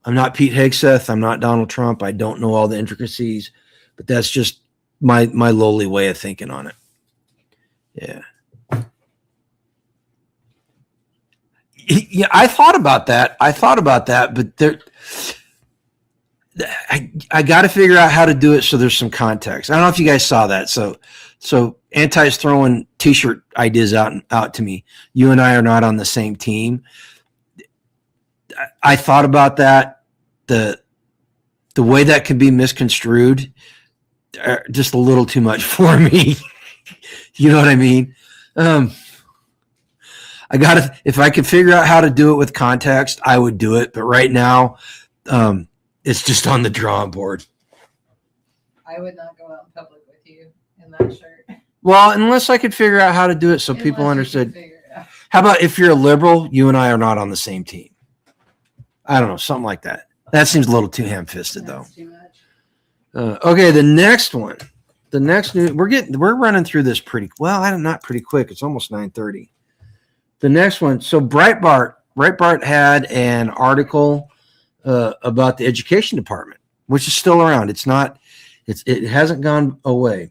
I'm not Pete Hegseth. I'm not Donald Trump. I don't know all the intricacies, but that's just my lowly way of thinking on it. Yeah. Yeah, I thought about that, but I got to figure out how to do it so there's some context. I don't know if you guys saw that. So Anti's throwing T-shirt ideas out to me. You and I are not on the same team. I thought about that. The way that can be misconstrued, just a little too much for me. You know what I mean? If I could figure out how to do it with context, I would do it. But right now, it's just on the drawing board. I would not go out in public with you in that shirt. Well, unless I could figure out how to do it so people understood. How about if you're a liberal, you and I are not on the same team? I don't know, something like that. That seems a little too ham-fisted, though. Too much. Okay, the next one. The next new, we're running through this pretty well. Not pretty quick. It's almost 9:30. The next one. So Breitbart had an article about the education department, which is still around. It hasn't gone away.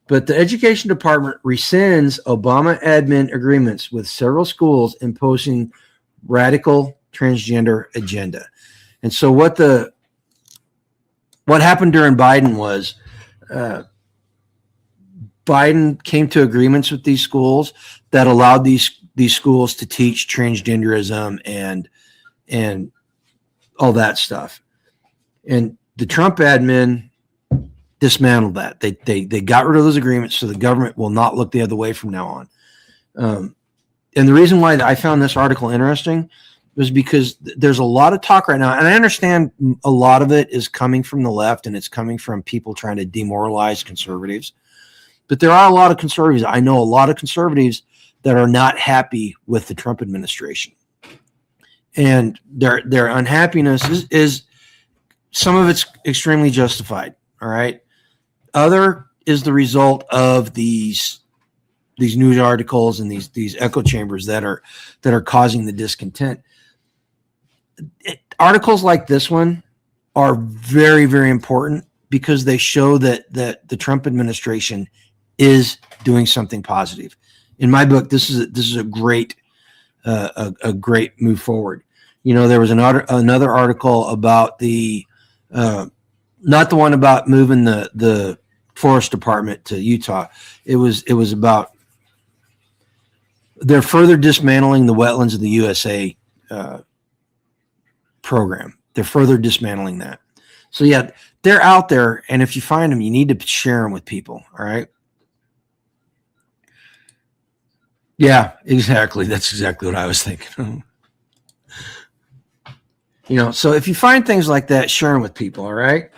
But the education department rescinds Obama admin agreements with several schools imposing radical transgender agenda. And so what happened during Biden was Biden came to agreements with these schools that allowed these schools to teach transgenderism and all that stuff. And the Trump admin dismantled that. They got rid of those agreements, so the government will not look the other way from now on. and the reason why I found this article interesting was because there's a lot of talk right now, and I understand a lot of it is coming from the left and it's coming from people trying to demoralize conservatives. But there are a lot of conservatives. I know a lot of conservatives that are not happy with the Trump administration. And their unhappiness is some of it's extremely justified. All right. Other is the result of these news articles and these echo chambers that are causing the discontent. Articles like this one are very, very important because they show that the Trump administration is doing something positive. In my book, this is a great move forward. You know, there was another article about the not the one about moving the forest department to Utah. It was about they're further dismantling the Wetlands of the USA program. They're further dismantling that. So yeah, they're out there, and if you find them, you need to share them with people. All right. Yeah, exactly. That's exactly what I was thinking. You know, so if you find things like that, share them with people. All right.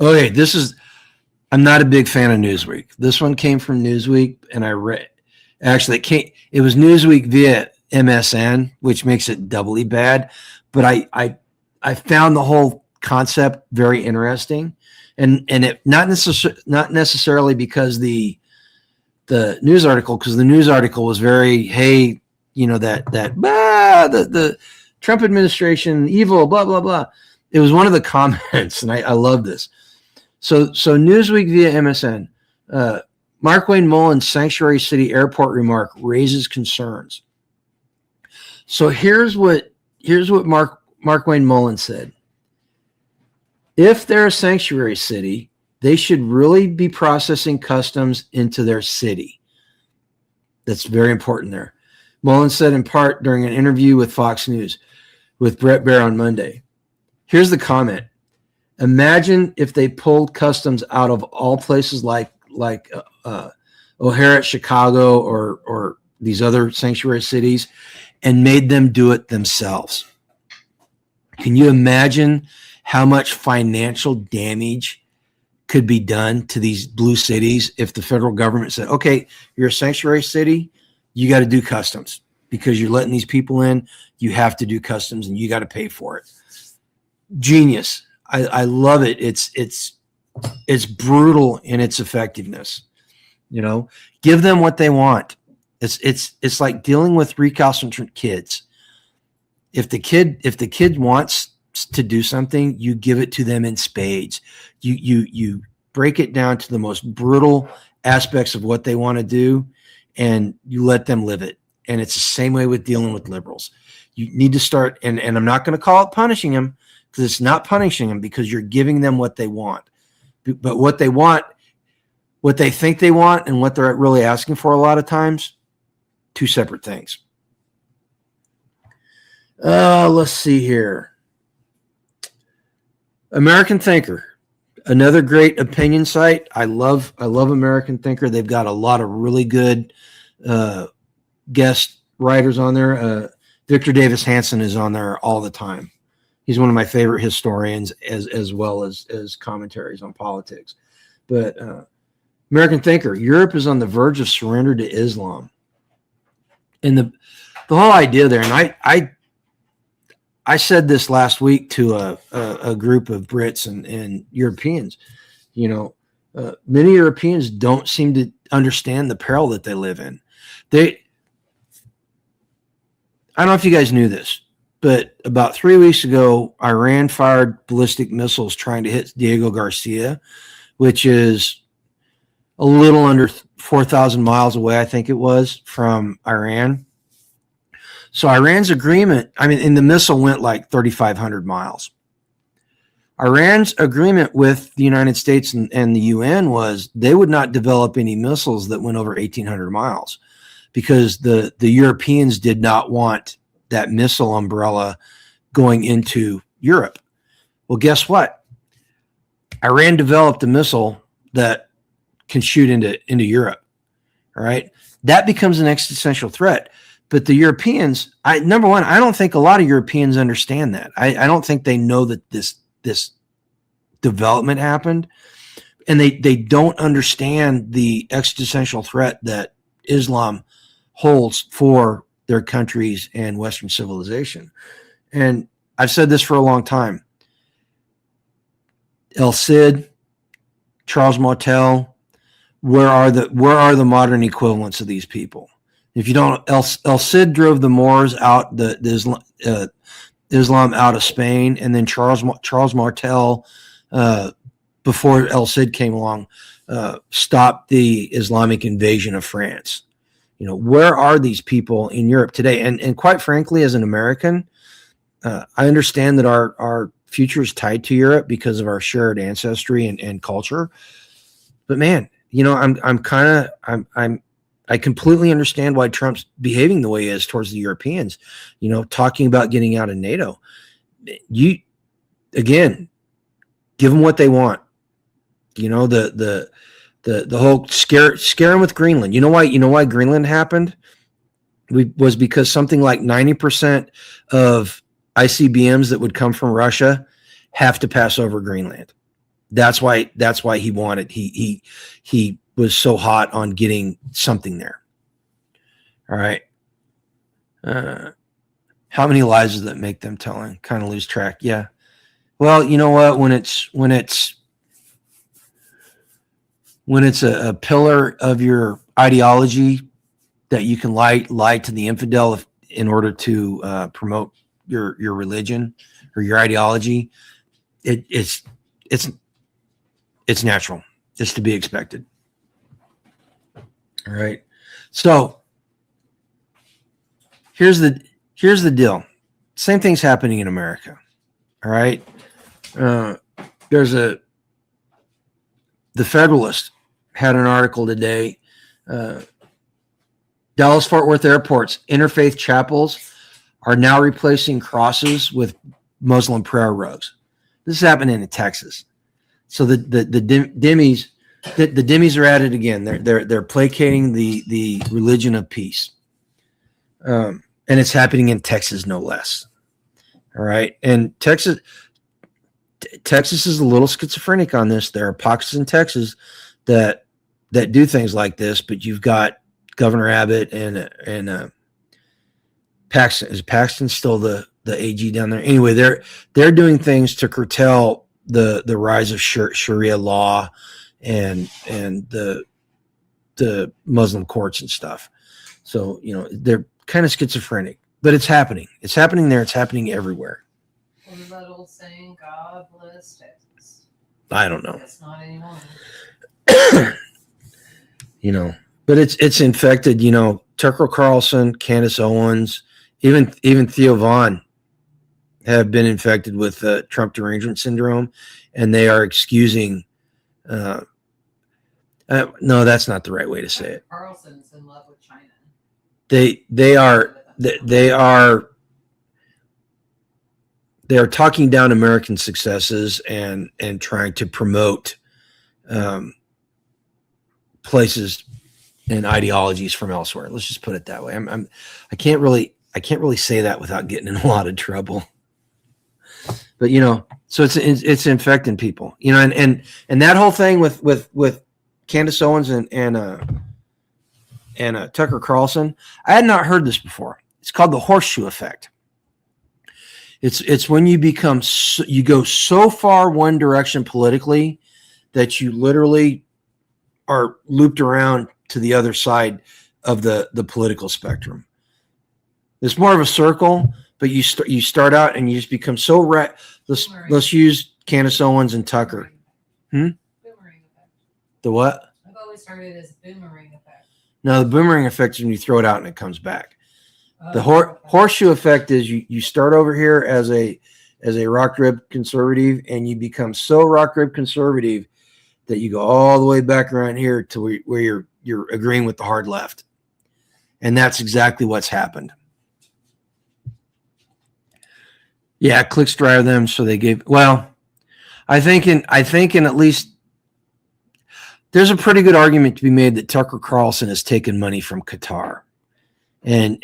Okay, I'm not a big fan of Newsweek. This one came from Newsweek, and I read. Actually, it was Newsweek via MSN, which makes it doubly bad. But I found the whole concept very interesting, and it not necessarily because the news article, because the news article was very, hey, you know, the Trump administration evil, blah blah blah. It was one of the comments, and I love this. So Newsweek via MSN, Mark Wayne Mullen's Sanctuary City Airport remark raises concerns. So here's what Mark Wayne Mullen said. If they're a sanctuary city, they should really be processing customs into their city. That's very important there. Mullen said in part during an interview with Fox News with Brett Baer on Monday. Here's the comment. Imagine if they pulled customs out of all places like O'Hare at Chicago or these other sanctuary cities and made them do it themselves. Can you imagine how much financial damage could be done to these blue cities if the federal government said, okay, you're a sanctuary city, you got to do customs because you're letting these people in, you have to do customs and you got to pay for it. Genius. I love it. It's brutal in its effectiveness. You know, give them what they want. It's like dealing with recalcitrant kids. If the kid wants to do something, you give it to them in spades. You break it down to the most brutal aspects of what they want to do, and you let them live it. And it's the same way with dealing with liberals. You need to start, and I'm not going to call it punishing them, because it's not punishing them, because you're giving them what they want. But what they want, what they think they want, and what they're really asking for a lot of times, two separate things. Let's see here. American Thinker, another great opinion site. I love American Thinker. They've got a lot of really good guest writers on there. Victor Davis Hanson is on there all the time. He's one of my favorite historians, as well as commentaries on politics. But American Thinker, Europe is on the verge of surrender to Islam. And the whole idea there, and I said this last week to a group of Brits and Europeans. You know, many Europeans don't seem to understand the peril that they live in. I don't know if you guys knew this, but about 3 weeks ago, Iran fired ballistic missiles trying to hit Diego Garcia, which is a little under 4,000 miles away, I think it was, from Iran. So Iran's agreement, and the missile went like 3,500 miles. Iran's agreement with the United States and the UN was they would not develop any missiles that went over 1,800 miles because the Europeans did not want that missile umbrella going into Europe. Well, guess what? Iran developed a missile that can shoot into Europe. All right. That becomes an existential threat. But the Europeans, number one, I don't think a lot of Europeans understand that. I don't think they know that this development happened, and they don't understand the existential threat that Islam holds for their countries and Western civilization. And I've said this for a long time. El Cid, Charles Martel, where are the modern equivalents of these people? If you don't, El Cid drove the Moors out, Islam out of Spain, and then Charles Martel, before El Cid came along, stopped the Islamic invasion of France. Where are these people in Europe today? And quite frankly, as an American, I understand that our future is tied to Europe because of our shared ancestry and culture. But man, I completely understand why Trump's behaving the way he is towards the Europeans, talking about getting out of NATO. Again, give them what they want. The whole scare them with Greenland. You know why Greenland happened? Was because something like 90% of ICBMs that would come from Russia have to pass over Greenland. That's why he wanted, he was so hot on getting something there. All right. How many lies does that make them telling? Kind of lose track. Yeah. Well, you know what? When it's a pillar of your ideology that you can lie to the infidel in order to promote your religion or your ideology, it's natural. It's to be expected. All right. So here's the deal. Same thing's happening in America. All right. The Federalist had an article today. Dallas-Fort Worth airports, interfaith chapels are now replacing crosses with Muslim prayer rugs. This is happening in Texas. So the Demis are at it again. They're placating the religion of peace, and it's happening in Texas, no less. All right, and Texas is a little schizophrenic on this. There are pockets in Texas that do things like this, but you've got Governor Abbott and Paxton. Is Paxton still the AG down there? Anyway, they're doing things to curtail the rise of Sharia law and the Muslim courts and stuff. So, they're kind of schizophrenic, but it's happening. It's happening there. It's happening everywhere. What is that old saying? God bless Texas. I don't know. It's not anymore. But it's infected, Tucker Carlson, Candace Owens, even Theo Vaughn have been infected with Trump derangement syndrome, and they are excusing. No, that's not the right way to say it. Carlson's in love with China. They are talking down American successes and trying to promote places and ideologies from elsewhere. Let's just put it that way. I can't really say that without getting in a lot of trouble. But so it's infecting people. And that whole thing with Candace Owens and Tucker Carlson, I had not heard this before. It's called the horseshoe effect. It's when you go so far one direction politically that you literally are looped around to the other side of the political spectrum. It's more of a circle, but you start out and you just become so let's use Candace Owens and Tucker. Boomerang effect. The what? I've always heard it as boomerang effect. No, the boomerang effect is when you throw it out and it comes back. The horseshoe effect is you start over here as a rock rib conservative, and you become so rock rib conservative that you go all the way back around here to where you're agreeing with the hard left. And that's exactly what's happened. Yeah, clicks drive them, so they gave. Well, I think in at least there's a pretty good argument to be made that Tucker Carlson has taken money from Qatar, and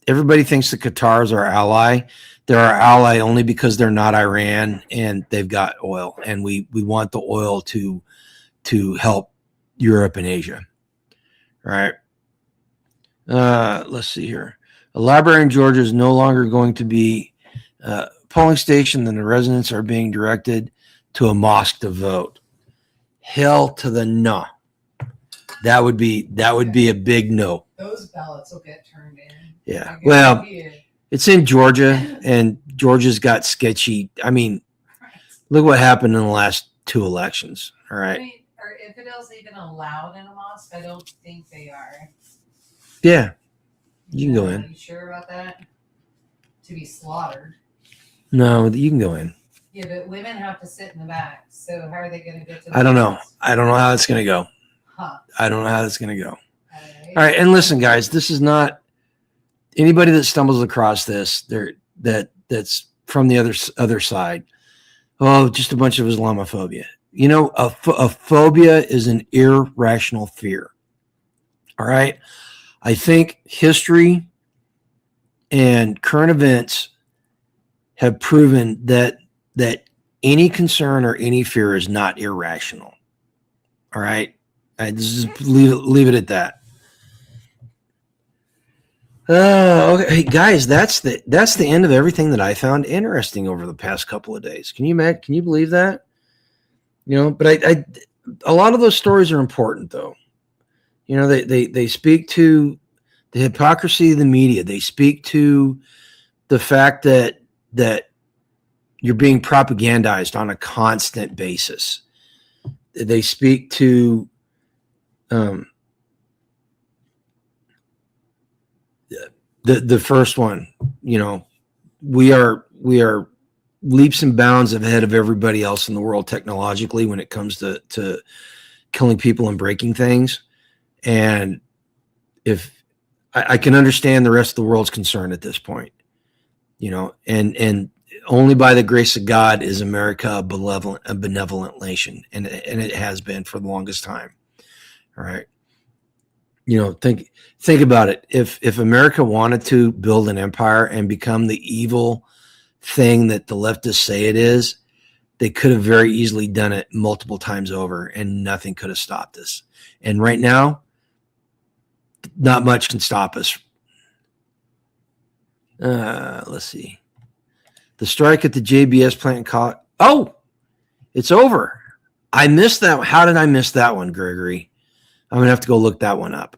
everybody thinks that Qatar is our ally. They're our ally only because they're not Iran and they've got oil, and we want the oil to help Europe and Asia. All right. Let's see here. A library in Georgia is no longer going to be a polling station, then the residents are being directed to a mosque to vote. Hell to the no. That would be a big no. Those ballots will get turned in. Yeah. Well, it's in Georgia, and Georgia's got sketchy. I mean, look what happened in the last 2 elections. All right. I mean, are infidels even allowed in a mosque? I don't think they are. Yeah. You can go in. Are you sure about that? To be slaughtered. No, you can go in. Yeah, but women have to sit in the back. So how are they going to get to the I don't know. mosque? I don't know how it's going to go. Huh. I don't know how it's going to go. All All right. And listen, guys, this is not anybody that stumbles across this that's from the other side. Oh, just a bunch of Islamophobia. You know, a phobia is an irrational fear. All right. I think history and current events have proven that any concern or any fear is not irrational. All right. I just leave it at that. Okay, hey, guys, that's the end of everything that I found interesting over the past couple of days. Can you believe that? You know, but I a lot of those stories are important though. You know, they speak to the hypocrisy of the media. They speak to the fact that you're being propagandized on a constant basis. They speak to the first one. You know, we are leaps and bounds ahead of everybody else in the world technologically when it comes to killing people and breaking things. And if I can understand the rest of the world's concern at this point, you know, and only by the grace of God is America a benevolent nation, and it has been for the longest time. All right, you know, think about it. If America wanted to build an empire and become the evil thing that the leftists say it is, they could have very easily done it multiple times over, and nothing could have stopped us. And right now, not much can stop us. Let's see. The strike at the JBS plant caught. Oh, it's over. I missed that. How did I miss that one, Gregory? I'm going to have to go look that one up.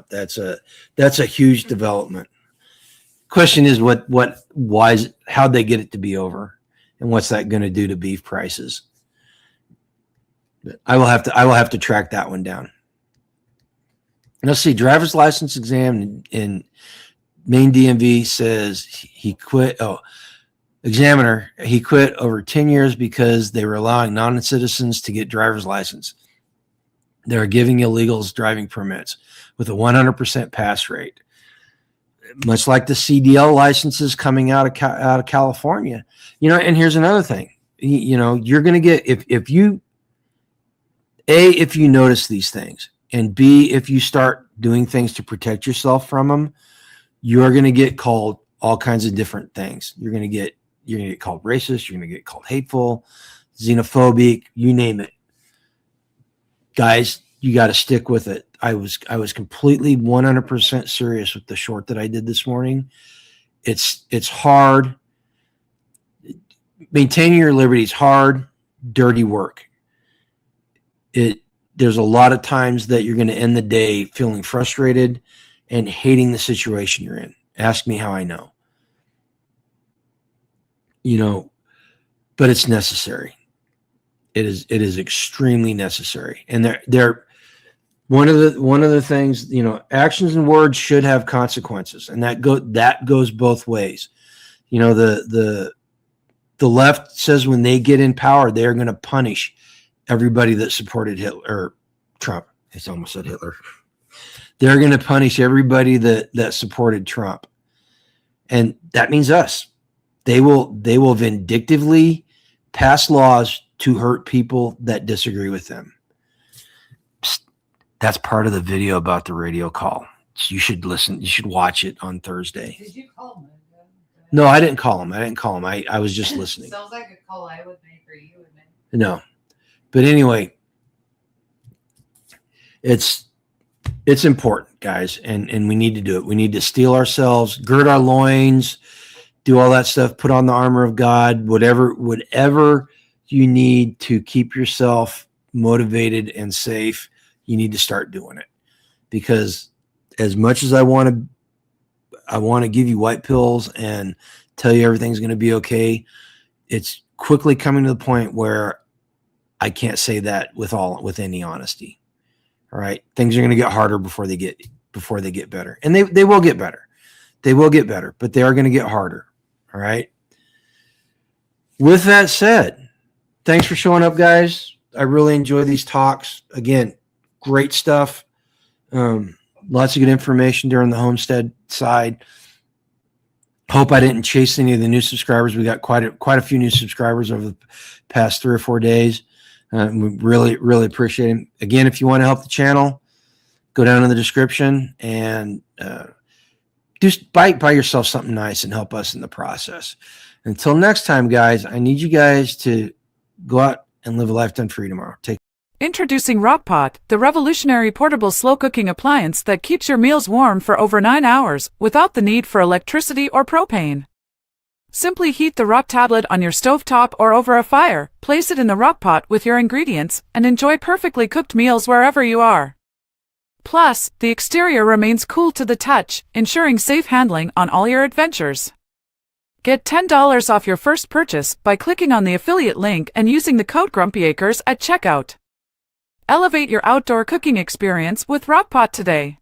That's a huge development. Question is how'd they get it to be over? And what's that going to do to beef prices? I will have to track that one down. Let's see. Driver's license exam in Maine DMV says he quit. Examiner, he quit over 10 years because they were allowing non-citizens to get driver's license. They're giving illegals driving permits with a 100% pass rate. Much like the CDL licenses coming out of California. You know, and here's another thing. You know, you're going to get, if you notice these things, and B, if you start doing things to protect yourself from them, you're going to get called all kinds of different things. You're going to get called racist. You're going to get called hateful, xenophobic, you name it. Guys, you got to stick with it. I was completely 100% serious with the short that I did this morning. It's hard. Maintaining your liberty is hard, dirty work. There's a lot of times that you're going to end the day feeling frustrated and hating the situation you're in. Ask me how I know. You know, but it's necessary. It is extremely necessary. And they're one of the things, you know, actions and words should have consequences, and that goes both ways. You know, the left says when they get in power, they're going to punish everybody that supported Hitler or Trump. It's almost said Hitler. They're going to punish everybody that supported Trump. And that means us. They will vindictively pass laws to hurt people that disagree with them. Psst, that's part of the video about the radio call. You should listen. You should watch it on Thursday. Did you call him? No, I didn't call him. I was just listening. Sounds like a call I would make or you would make. No. But anyway, it's important, guys, and we need to do it. We need to steel ourselves, gird our loins, do all that stuff, put on the armor of God, whatever you need to keep yourself motivated and safe, you need to start doing it. Because as much as I want to give you white pills and tell you everything's going to be okay, it's quickly coming to the point where I can't say that with any honesty. All right. Things are going to get harder before they get better. And they will get better. They will get better, but they are going to get harder. All right. With that said, thanks for showing up, guys. I really enjoy these talks. Again, great stuff. Lots of good information during the homestead side. Hope I didn't chase any of the new subscribers. We got quite a few new subscribers over the past 3 or 4 days. We really appreciate it. Again, if you want to help the channel, go down in the description and just buy yourself something nice and help us in the process. Until next time, guys, I need you guys to go out and live a life done free tomorrow. Introducing Rockpot, the revolutionary portable slow-cooking appliance that keeps your meals warm for over 9 hours without the need for electricity or propane. Simply heat the rock tablet on your stovetop or over a fire, place it in the Rockpot with your ingredients, and enjoy perfectly cooked meals wherever you are. Plus, the exterior remains cool to the touch, ensuring safe handling on all your adventures. Get $10 off your first purchase by clicking on the affiliate link and using the code GrumpyAcres at checkout. Elevate your outdoor cooking experience with Rockpot today.